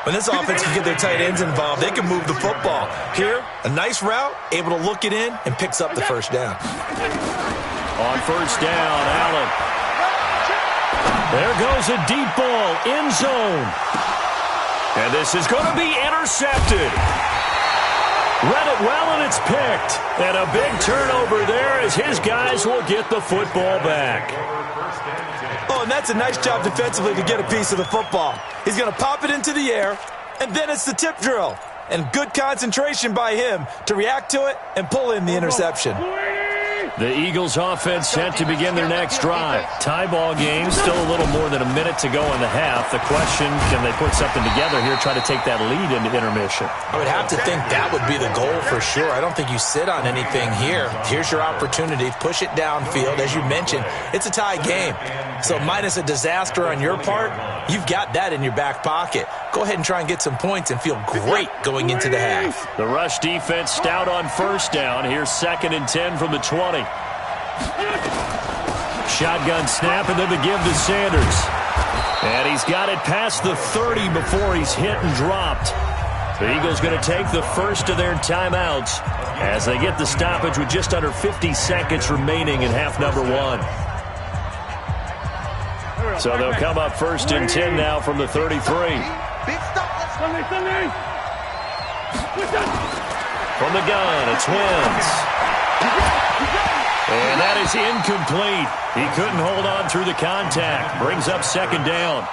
When this offense can get their tight ends involved, they can move the football. Here, a nice route, able to look it in, and picks up the first down. On first down, Allen. There goes a deep ball, end zone. And this is going to be intercepted. Read it well, and it's picked. And a big turnover there as his guys will get the football back. Oh, and that's a nice job defensively to get a piece of the football. He's going to pop it into the air, and then it's the tip drill. And good concentration by him to react to it and pull in the interception. The Eagles offense set to begin their next drive. Tie ball game, still a little more than a minute to go in the half. The question, can they put something together here, try to take that lead into intermission? I would have to think that would be the goal for sure. I don't think you sit on anything here. Here's your opportunity. Push it downfield. As you mentioned, it's a tie game. So minus a disaster on your part, you've got that in your back pocket. Go ahead and try and get some points and feel great going into the half. The rush defense stout on first down. Here's 2nd and 10 from the 20. Shotgun snap and then the give to Sanders. And he's got it past the 30 before he's hit and dropped. The Eagles going to take the first of their timeouts as they get the stoppage with just under 50 seconds remaining in half number 1. So they'll come up 1st and 10 now from the 33. From the gun, it's Wentz. And that is incomplete. He couldn't hold on through the contact. Brings up 2nd down.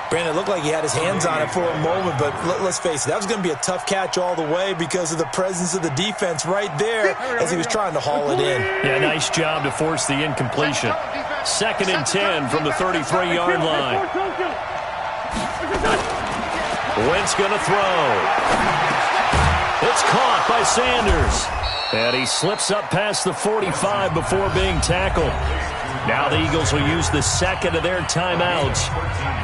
Brandon, it looked like he had his hands on it for a moment, but let's face it, that was going to be a tough catch all the way because of the presence of the defense right there as he was trying to haul it in. Yeah, nice job to force the incompletion. 2nd and 10 from the 33-yard line. Wentz going to throw. It's caught by Sanders. And he slips up past the 45 before being tackled. Now the Eagles will use the 2nd of their timeouts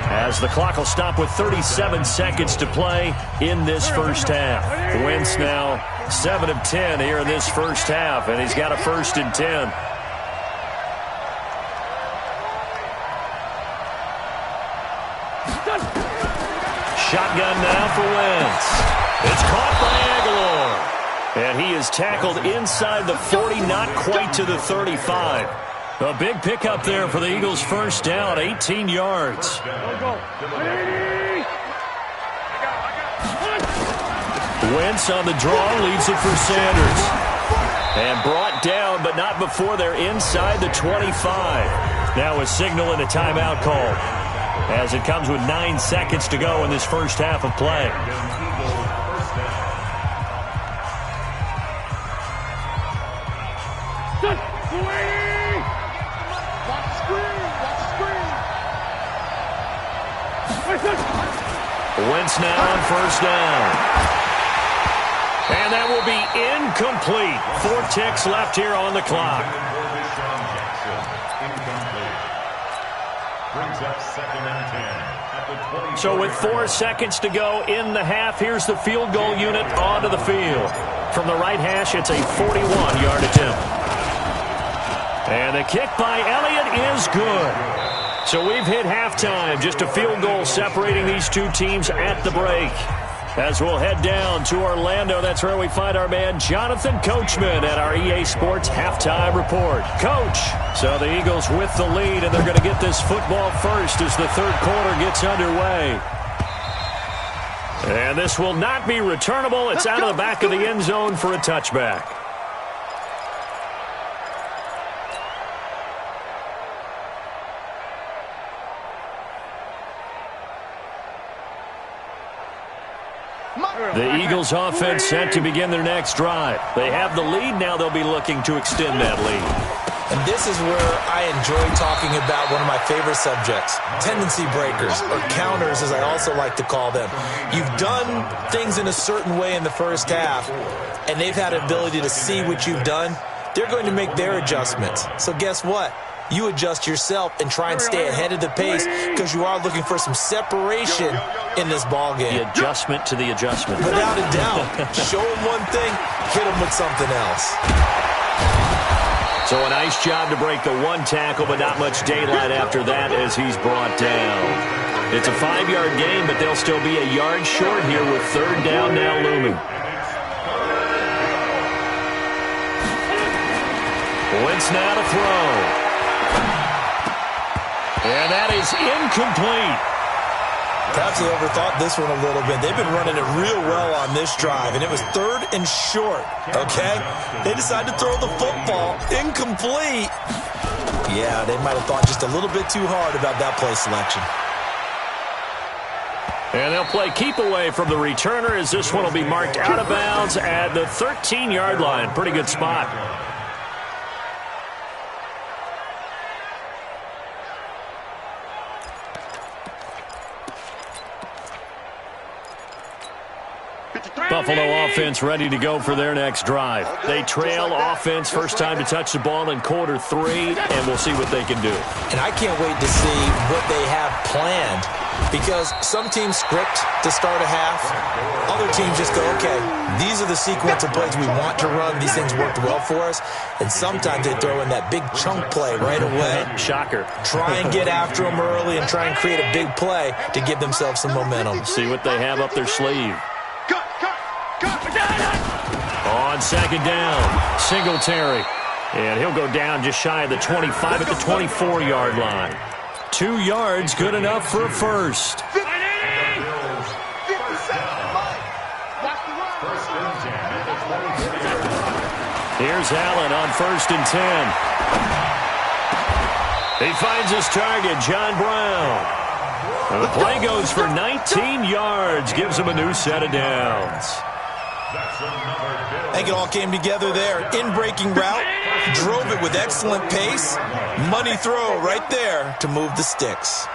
as the clock will stop with 37 seconds to play in this first half. Wentz now 7 of 10 here in this first half, and he's got a 1st and 10. Shotgun now for Wentz. It's caught by Aguilar. And he is tackled inside the 40, not quite to the 35. A big pickup there for the Eagles' first down, 18 yards. Wentz on the draw, leads it for Sanders. And brought down, but not before they're inside the 25. Now a signal and a timeout call as it comes with 9 seconds to go in this first half of play. Wentz now on first down. And that will be incomplete. 4 ticks left here on the clock. So with 4 seconds to go in the half, here's the field goal unit onto the field. From the right hash, it's a 41-yard attempt. And the kick by Elliott is good. So we've hit halftime, just a field goal separating these two teams at the break. As we'll head down to Orlando, that's where we find our man Jonathan Coachman at our EA Sports Halftime Report. Coach, so the Eagles with the lead, and they're going to get this football first as the third quarter gets underway. And this will not be returnable. It's out of the back of the end zone for a touchback. The Eagles offense set to begin their next drive. They have the lead. Now they'll be looking to extend that lead. And this is where I enjoy talking about one of my favorite subjects, tendency breakers, or counters as I also like to call them. You've done things in a certain way in the first half, and they've had an ability to see what you've done. They're going to make their adjustments. So guess what? You adjust yourself and try and stay ahead of the pace because you are looking for some separation in this ball game. The adjustment to the adjustment. Without a doubt. Show them one thing, hit them with something else. So a nice job to break the one tackle, but not much daylight after that as he's brought down. It's a 5-yard gain, but they'll still be a yard short here with third down now looming. Wentz now to throw. And that is incomplete. Perhaps they overthought this one a little bit. They've been running it real well on this drive, and it was 3rd and short, okay? They decided to throw the football. Incomplete. Yeah, they might have thought just a little bit too hard about that play selection. And they'll play keep away from the returner as this one will be marked out of bounds at the 13-yard line. Pretty good spot. Buffalo offense ready to go for their next drive. They trail offense first time to touch the ball in quarter 3, and we'll see what they can do. And I can't wait to see what they have planned, because some teams script to start a half. Other teams just go, okay, these are the sequence of plays we want to run. These things worked well for us. And sometimes they throw in that big chunk play right away. Shocker. Try and get after them early and try and create a big play to give themselves some momentum. See what they have up their sleeve. On second down, Singletary. And he'll go down just shy of the 25 at the 24-yard line. 2 yards, good enough for a first. Here's Allen on 1st and 10. He finds his target, John Brown. And the play goes for 19 yards, gives him a new set of downs. I think it all came together there. In-breaking route, drove it with excellent pace. Money throw right there to move the sticks.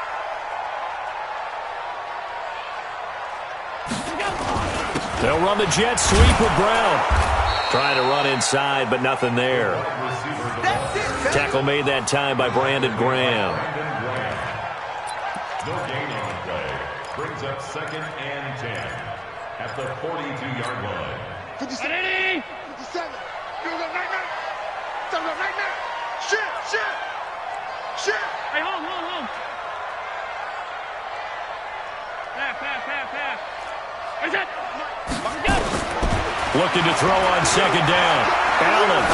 They'll run the jet sweep with Brown. Trying to run inside, but nothing there. Tackle made that time by Brandon Graham. No gain on the play. Brings up 2nd and 10 at the 42-yard line. 57. 57. Right now. Shit. Hey, hold. Pass. Is it? Looking to throw on 2nd down. Allen.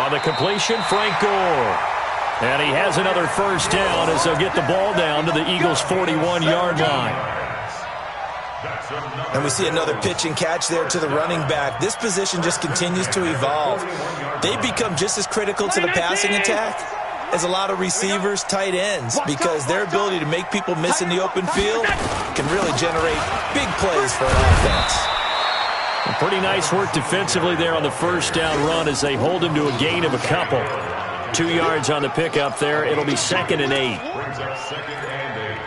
On the completion, Frank Gore. And he has another first down as they'll get the ball down to the Eagles' 41-yard line. And we see another pitch and catch there to the running back. This position just continues to evolve. They become just as critical to the passing attack as a lot of receivers, tight ends, because their ability to make people miss in the open field can really generate big plays for an offense. Pretty nice work defensively there on the first down run as they hold him to a gain of a couple. 2 yards on the pickup there. It'll be 2nd and 8. Brings up 2nd and 8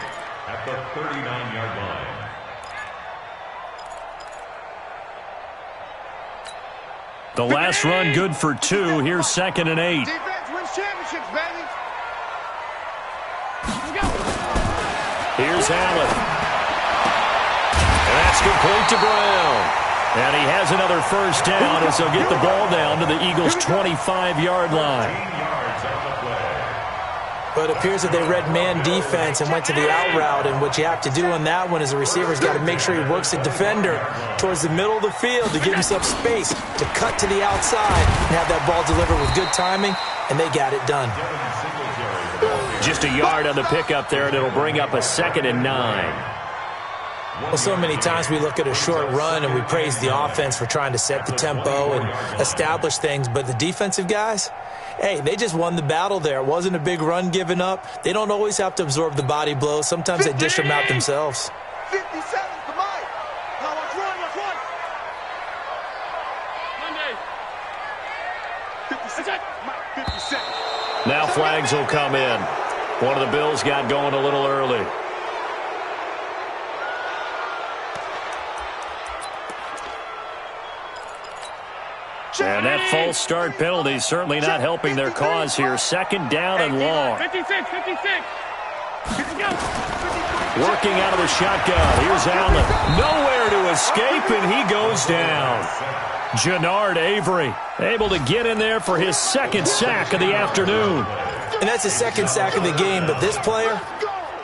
at the 39-yard line. The last run good for 2. Here's 2nd and 8. Defense wins championships, baby. Here's Allen. And that's complete to Brown. And he has another first down as they'll get the ball down to the Eagles' 25-yard line. But it appears that they read man defense and went to the out route, and what you have to do on that one is the receiver's got to make sure he works the defender towards the middle of the field to give himself space to cut to the outside and have that ball delivered with good timing, and they got it done. Just a yard on the pickup there, and it'll bring up a 2nd and 9. Well, so many times we look at a short run and we praise the offense for trying to set the tempo and establish things, but the defensive guys, hey, they just won the battle there. It wasn't a big run given up. They don't always have to absorb the body blows. Sometimes they dish them out themselves. 57, come on. Now watch one. Monday. 57. 57. Now flags will come in. One of the Bills got going a little early. And that false start penalty is certainly not helping their cause here. 2nd down and long. 56. Working out of the shotgun. Here's Allen. Nowhere to escape, and he goes down. Jannard Avery able to get in there for his 2nd sack of the afternoon. And that's his 2nd sack of the game, but this player,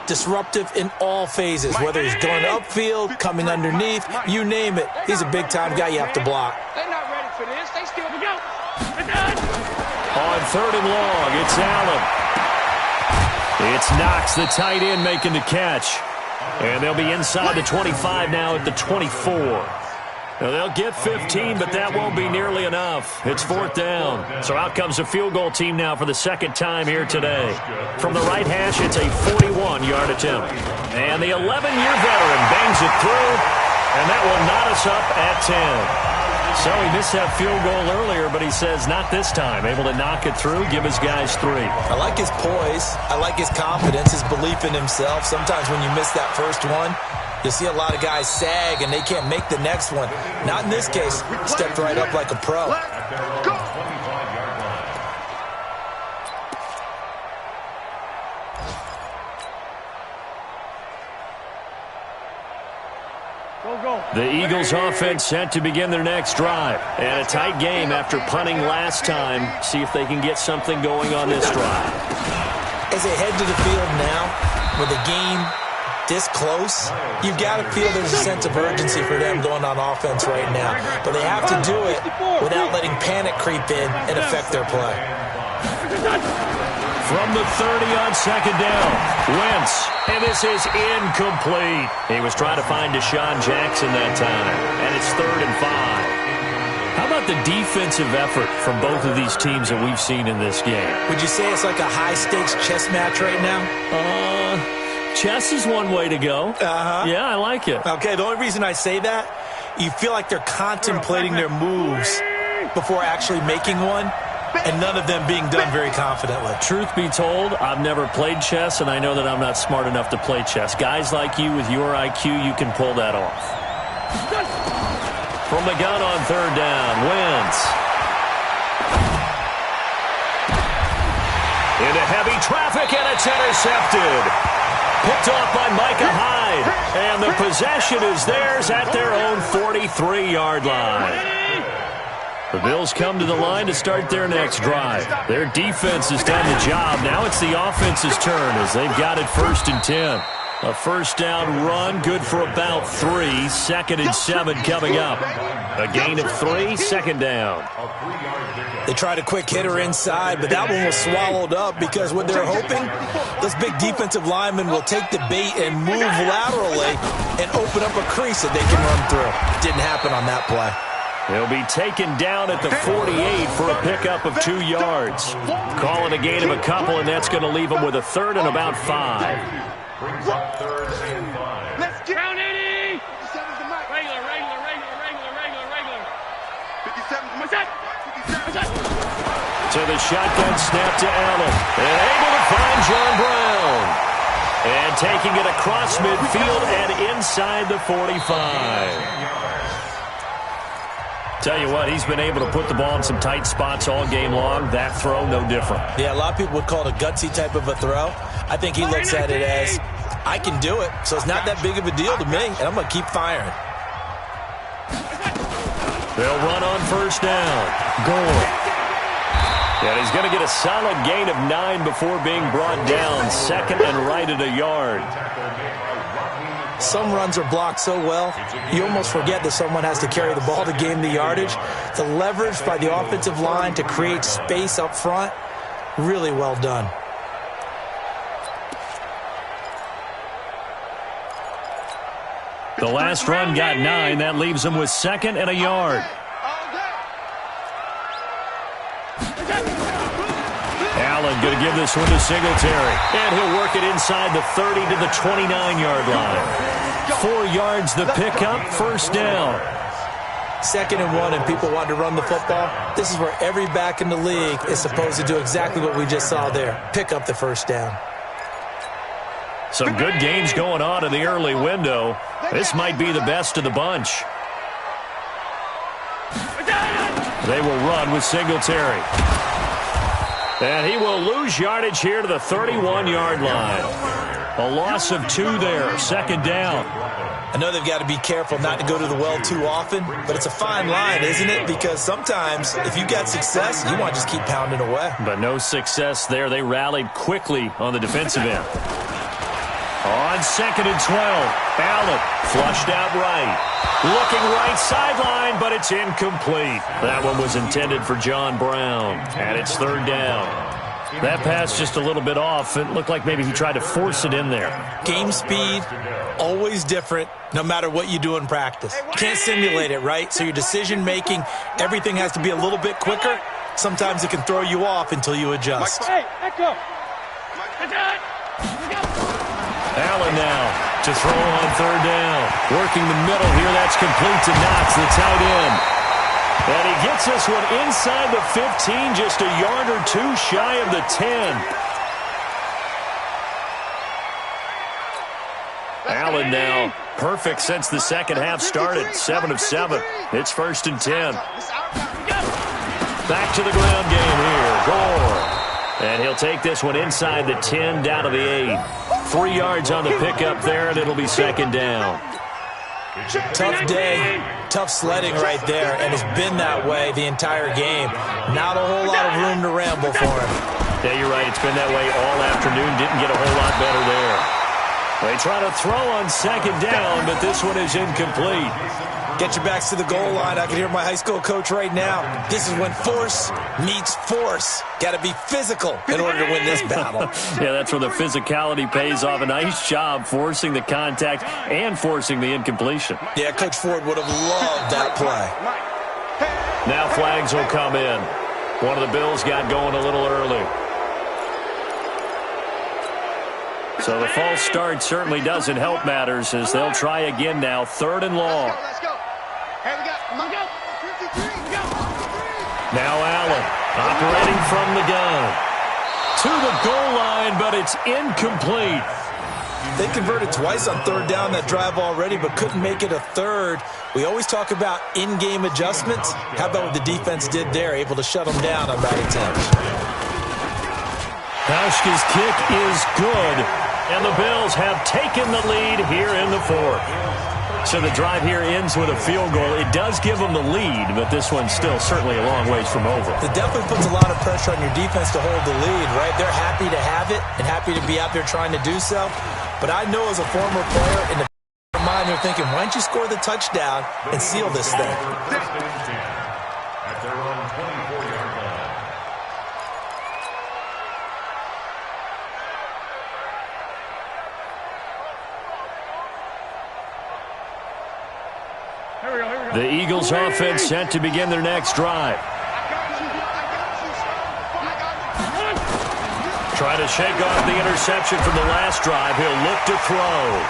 disruptive in all phases, whether he's going upfield, coming underneath, you name it. He's a big-time guy you have to block. They're not ready for this. They still go. On 3rd and long, it's Allen. It's Knox, the tight end, making the catch. And they'll be inside the 25 now at the 24. Now they'll get 15, but that won't be nearly enough. It's 4th down. So out comes a field goal team now for the second time here today. From the right hash, it's a 41-yard attempt. And the 11-year veteran bangs it through, and that will knot us up at 10. So he missed that field goal earlier, but he says not this time. Able to knock it through, give his guys 3. I like his poise. I like his confidence, his belief in himself. Sometimes when you miss that first one, you'll see a lot of guys sag, and they can't make the next one. Not in this case. Stepped right up like a pro. Go! The Eagles offense set to begin their next drive. And a tight game after punting last time. See if they can get something going on this drive. As they head to the field now, with the game this close, you've got to feel there's a sense of urgency for them going on offense right now. But they have to do it without letting panic creep in and affect their play. From the 30 on second down, Wentz, and this is incomplete. He was trying to find Deshaun Jackson that time, and it's 3rd and 5. How about the defensive effort from both of these teams that we've seen in this game? Would you say it's like a high-stakes chess match right now? Chess is one way to go. Yeah, I like it. Okay, the only reason I say that, you feel like they're contemplating their moves before actually making one, and none of them being done very confidently. Truth be told, I've never played chess, and I know that I'm not smart enough to play chess. Guys like you with your IQ, you can pull that off. From the gun on 3rd down, Wentz. Into heavy traffic, and it's intercepted. Picked off by Micah Hyde, and the possession is theirs at their own 43-yard line. The Bills come to the line to start their next drive. Their defense has done the job. Now it's the offense's turn as they've got it 1st and 10. A first down run, good for about 3. 2nd and 7 coming up. A gain of 3, 2nd down. They tried a quick hitter inside, but that one was swallowed up because what they're hoping, those big defensive linemen will take the bait and move laterally and open up a crease that they can run through. Didn't happen on that play. They'll be taken down at the 48 for a pickup of 2 yards. Calling a gain of a couple, and that's going to leave them with a 3rd and about 5. Brings up 3rd and 5. Let's get Down 80. 57's the mic. Regular. 57's What's that? To the shotgun snap to Allen. And able to find John Brown. And taking it across midfield and inside the 45. Tell you what, he's been able to put the ball in some tight spots all game long. That throw, no different. Yeah, a lot of people would call it a gutsy type of a throw. I think he looks at it as, I can do it, so it's not that big of a deal to me, and I'm going to keep firing. They'll run on 1st down. Gore. And he's going to get a solid gain of 9 before being brought down. 2nd and right at a yard. Some runs are blocked so well, you almost forget that someone has to carry the ball to gain the yardage. The leverage by the offensive line to create space up front, really well done. The last run got 9. That leaves them with 2nd and a yard. Allen going to give this one to Singletary. And he'll work it inside the 30 to the 29-yard line. 4 yards the pickup, 1st down. 2nd and 1 and people want to run the football. This is where every back in the league is supposed to do exactly what we just saw there. Pick up the 1st down. Some good games going on in the early window. This might be the best of the bunch. They will run with Singletary. And he will lose yardage here to the 31-yard line. A loss of 2 there, 2nd down. I know they've got to be careful not to go to the well too often, but it's a fine line, isn't it? Because sometimes if you got success, you want to just keep pounding away. But no success there. They rallied quickly on the defensive end. On 2nd and 12, Allen flushed out right. Looking right sideline, but it's incomplete. That one was intended for John Brown, and it's 3rd down. That pass just a little bit off. It looked like maybe he tried to force it in there. Game speed, always different, no matter what you do in practice. Can't simulate it, right? So your decision-making, everything has to be a little bit quicker. Sometimes it can throw you off until you adjust. Hey, back up. Allen now to throw on third down. Working the middle here. That's complete to Knox, the tight end. And he gets this one inside the 15, just a yard or two shy of the 10. Allen now perfect since the second half started. 7 of 7. It's 1st and 10. Back to the ground game here. Gore. And he'll take this one inside the 10, down to the 8. 3 yards on the pickup there, and it'll be 2nd down. Tough day, tough sledding right there, and it's been that way the entire game. Not a whole lot of room to ramble for him. Yeah, you're right. It's been that way all afternoon. Didn't get a whole lot better there. They try to throw on 2nd down, but this one is incomplete. Get your backs to the goal line. I can hear my high school coach right now. This is when force meets force. Got to be physical in order to win this battle. Yeah, that's where the physicality pays off. A nice job forcing the contact and forcing the incompletion. Yeah, Coach Ford would have loved that play. Now flags will come in. One of the Bills got going a little early. So the false start certainly doesn't help matters as they'll try again now. 3rd and long. Let's go. Hey, we got 53. Now Allen operating from the gun. To the goal line, but it's incomplete. They converted twice on 3rd down that drive already, but couldn't make it a 3rd. We always talk about in-game adjustments. How about what the defense did there, able to shut them down on that attempt? Hauschka's kick is good, and the Bills have taken the lead here in the 4th. So the drive here ends with a field goal. It does give them the lead, but this one's still certainly a long ways from over. It definitely puts a lot of pressure on your defense to hold the lead, right? They're happy to have it and happy to be out there trying to do so. But I know as a former player, in the mind, they're thinking, why don't you score the touchdown and seal this thing? At their own 24-yard line. The Eagles offense set to begin their next drive. Try to shake off the interception from the last drive. He'll look to throw.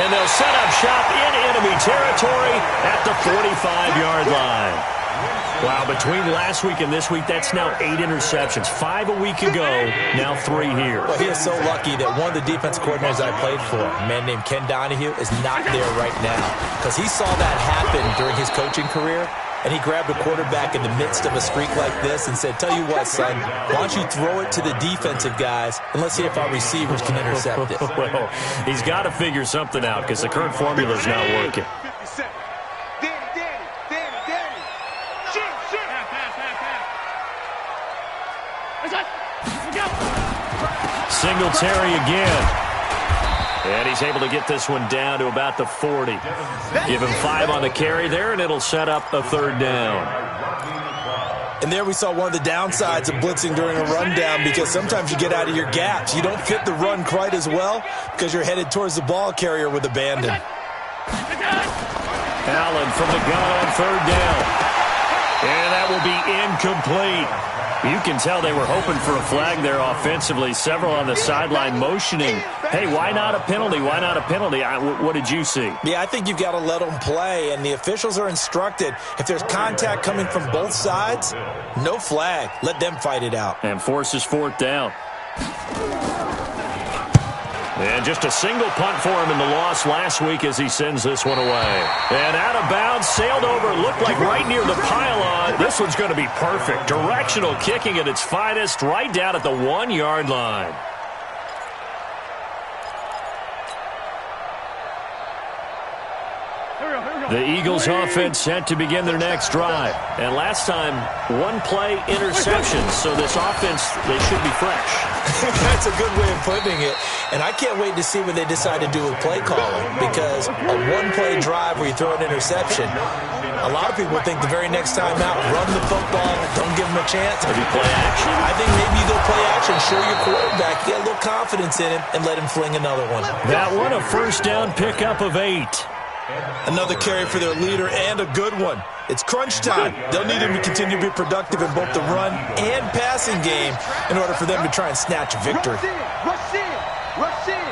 And they'll set up shop in enemy territory at the 45-yard line. Wow, between last week and this week, that's now 8 interceptions. 5 a week ago, now 3 here. Well, he is so lucky that one of the defense coordinators I played for, a man named Ken Donahue, is not there right now. Because he saw that happen during his coaching career, and he grabbed a quarterback in the midst of a streak like this and said, tell you what, son, why don't you throw it to the defensive guys, and let's see if our receivers can intercept it. Well, he's got to figure something out because the current formula is not working. Singletary again. And he's able to get this one down to about the 40. Give him 5 on the carry there, and it'll set up a 3rd down. And there we saw one of the downsides of blitzing during a rundown, because sometimes you get out of your gaps. You don't fit the run quite as well because you're headed towards the ball carrier with abandon. Allen from the gun on 3rd down. And that will be incomplete. You can tell they were hoping for a flag there offensively. Several on the sideline motioning, hey, why not a penalty? Why not a penalty? What did you see? Yeah, I think you've got to let them play, and the officials are instructed, if there's contact coming from both sides, no flag. Let them fight it out. And forces 4th down. And just a single punt for him in the loss last week as he sends this one away. And out of bounds, sailed over, looked like right near the pylon. This one's going to be perfect. Directional kicking at its finest, right down at the 1-yard line. The Eagles offense set to begin their next drive. And last time, 1-play interception. So this offense, they should be fresh. That's a good way of putting it. And I can't wait to see what they decide to do with play calling, because a 1-play drive where you throw an interception, a lot of people think the very next time out, run the football, don't give give him a chance. Maybe play action? I think maybe you go play action, show your quarterback, get a little confidence in him, and let him fling another one. That one, a first down pickup of 8. Another carry for their leader, and a good one. It's crunch time. They'll need him to continue to be productive in both the run and passing game in order for them to try and snatch a victory. Rush in. Rush in.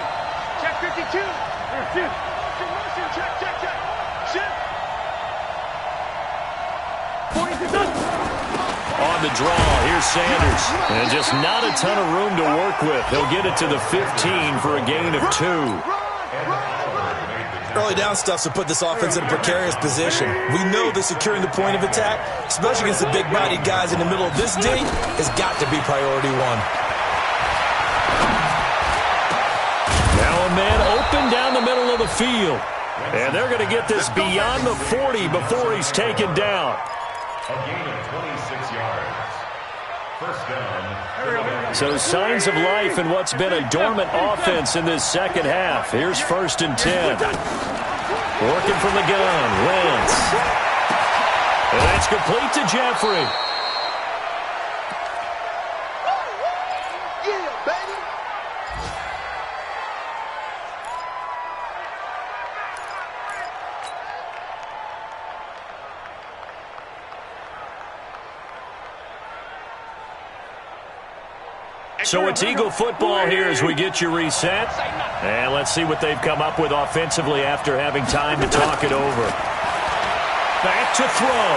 Check 52. Rush in. Check. Check. On the draw, here's Sanders. And just not a ton of room to work with. He'll get it to the 15 for a gain of 2. Early down stuffs will put this offense in a precarious position. We know that securing the point of attack, especially against the big-bodied guys in the middle of this D, has got to be priority one. Now a man open down the middle of the field. And they're going to get this beyond the 40 before he's taken down. A gain of 26 yards. First down. So signs of life in what's been a dormant offense in this second half. Here's 1st and 10. Working from the gun, Wentz. And that's complete to Jeffrey. Yeah, baby. So it's Eagle football here as we get you reset. And let's see what they've come up with offensively after having time to talk it over. Back to throw.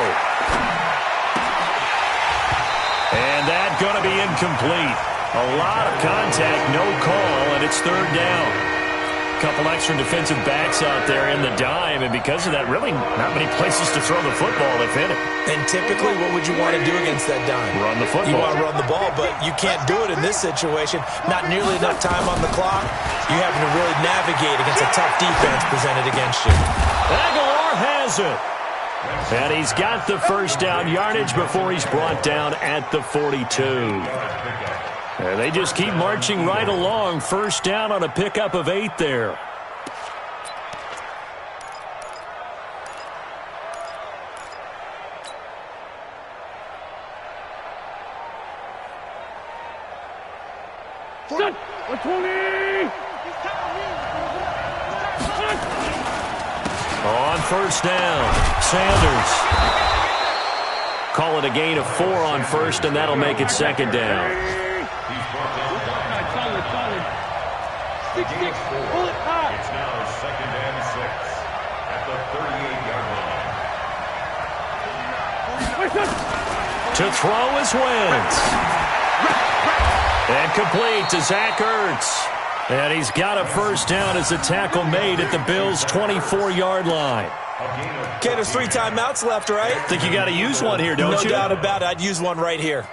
And that going to be incomplete. A lot of contact, no call, and it's 3rd down. Couple extra defensive backs out there in the dime, and because of that, really not many places to throw the football if in it. And typically, what would you want to do against that dime? Run the football. You want to run the ball, but you can't do it in this situation. Not nearly enough time on the clock. You having to really navigate against a tough defense presented against you. Aguilar has it. And he's got the first down yardage before he's brought down at the 42. And they just keep marching right along. First down on a pickup of 8 there. Set. 120. On first down, Sanders. Call it a gain of 4 on first, and that'll make it 2nd down. Solid. 6-6. Pull it high. It's now 2nd and 6 at the 38-yard line. To throw is Wentz. And complete to Zach Ertz. And he's got a first down as the tackle made at the Bills' 24-yard line. Okay, there's 3 timeouts left, right? Think you got to use one here, don't you? No doubt about it. I'd use one right here.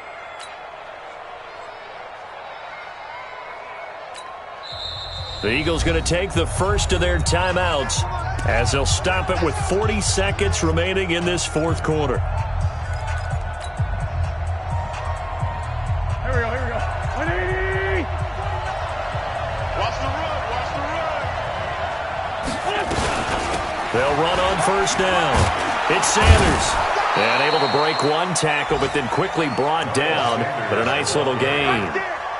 The Eagles going to take the first of their timeouts as they'll stop it with 40 seconds remaining in this 4th quarter. Here we go. 180. Watch the run. They'll run on first down. It's Sanders. And able to break one tackle, but then quickly brought down. But a nice little gain.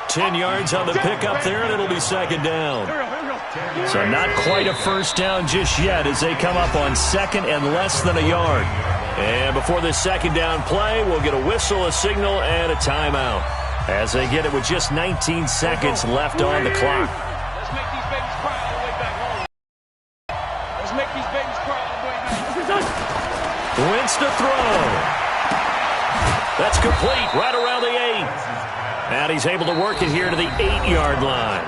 10 yards on the pickup there, and it'll be 2nd down. So not quite a first down just yet as they come up on 2nd and less than a yard. And before this 2nd down play, we'll get a whistle, a signal, and a timeout as they get it with just 19 seconds left on the clock. Let's make these babies cry all the way back home. Let's make these babies cry all the way back home. Wentz to throw. That's complete right around the 8. And he's able to work it here to the 8-yard line.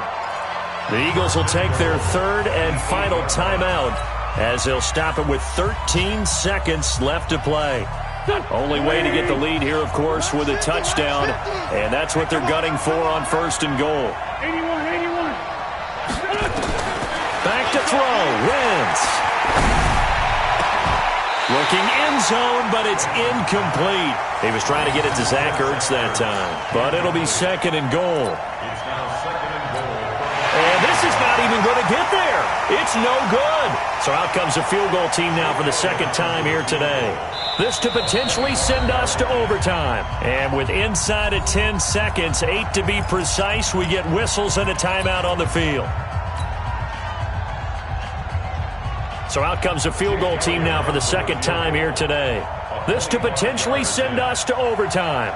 The Eagles will take their 3rd and final timeout as they'll stop it with 13 seconds left to play. Only way to get the lead here, of course, with a touchdown, and that's what they're gunning for on 1st and goal. 81. Back to throw, Wentz. Looking end zone, but it's incomplete. He was trying to get it to Zach Ertz that time, but it'll be 2nd and goal. It's now 2nd and goal. And this is not even going to get there. It's no good. So out comes the field goal team now for the second time here today. This to potentially send us to overtime. And with inside of 10 seconds, 8 to be precise, we get whistles and a timeout on the field. So out comes the field goal team now for the second time here today. This to potentially send us to overtime.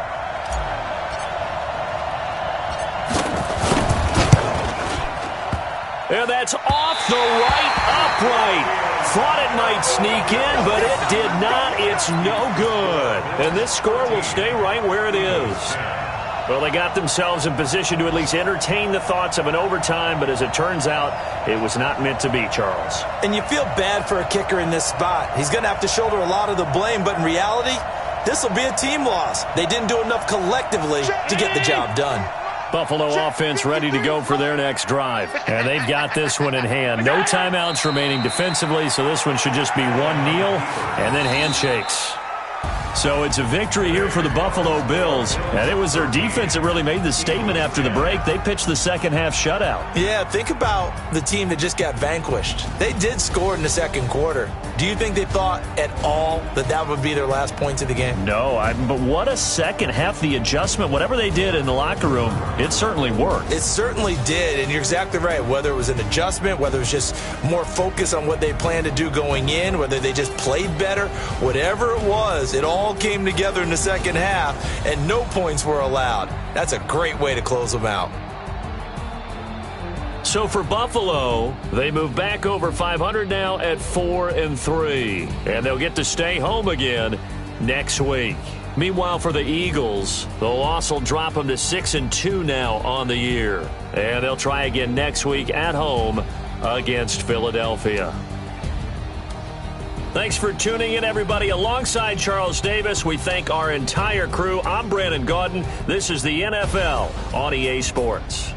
And that's off the right upright. Thought it might sneak in, but it did not. It's no good. And this score will stay right where it is. Well, they got themselves in position to at least entertain the thoughts of an overtime, but as it turns out, it was not meant to be, Charles. And you feel bad for a kicker in this spot. He's going to have to shoulder a lot of the blame, but in reality, this will be a team loss. They didn't do enough collectively to get the job done. Buffalo offense ready to go for their next drive. And they've got this one in hand. No timeouts remaining defensively, so this one should just be one kneel and then handshakes. So it's a victory here for the Buffalo Bills. And it was their defense that really made the statement after the break. They pitched the second half shutout. Yeah, think about the team that just got vanquished. They did score in the second quarter. Do you think they thought at all that that would be their last points of the game? No, but what a second half. The adjustment, whatever they did in the locker room, it certainly worked. It certainly did, and you're exactly right. Whether it was an adjustment, whether it was just more focus on what they planned to do going in, whether they just played better, whatever it was, it all came together in the second half, and no points were allowed. That's a great way to close them out. So for Buffalo, they move back over 500 now at 4-3, and they'll get to stay home again next week. Meanwhile, for the Eagles, the loss will drop them to 6-2 now on the year, and they'll try again next week at home against Philadelphia. Thanks for tuning in, everybody. Alongside Charles Davis, we thank our entire crew. I'm Brandon Gaudin. This is the NFL on EA Sports.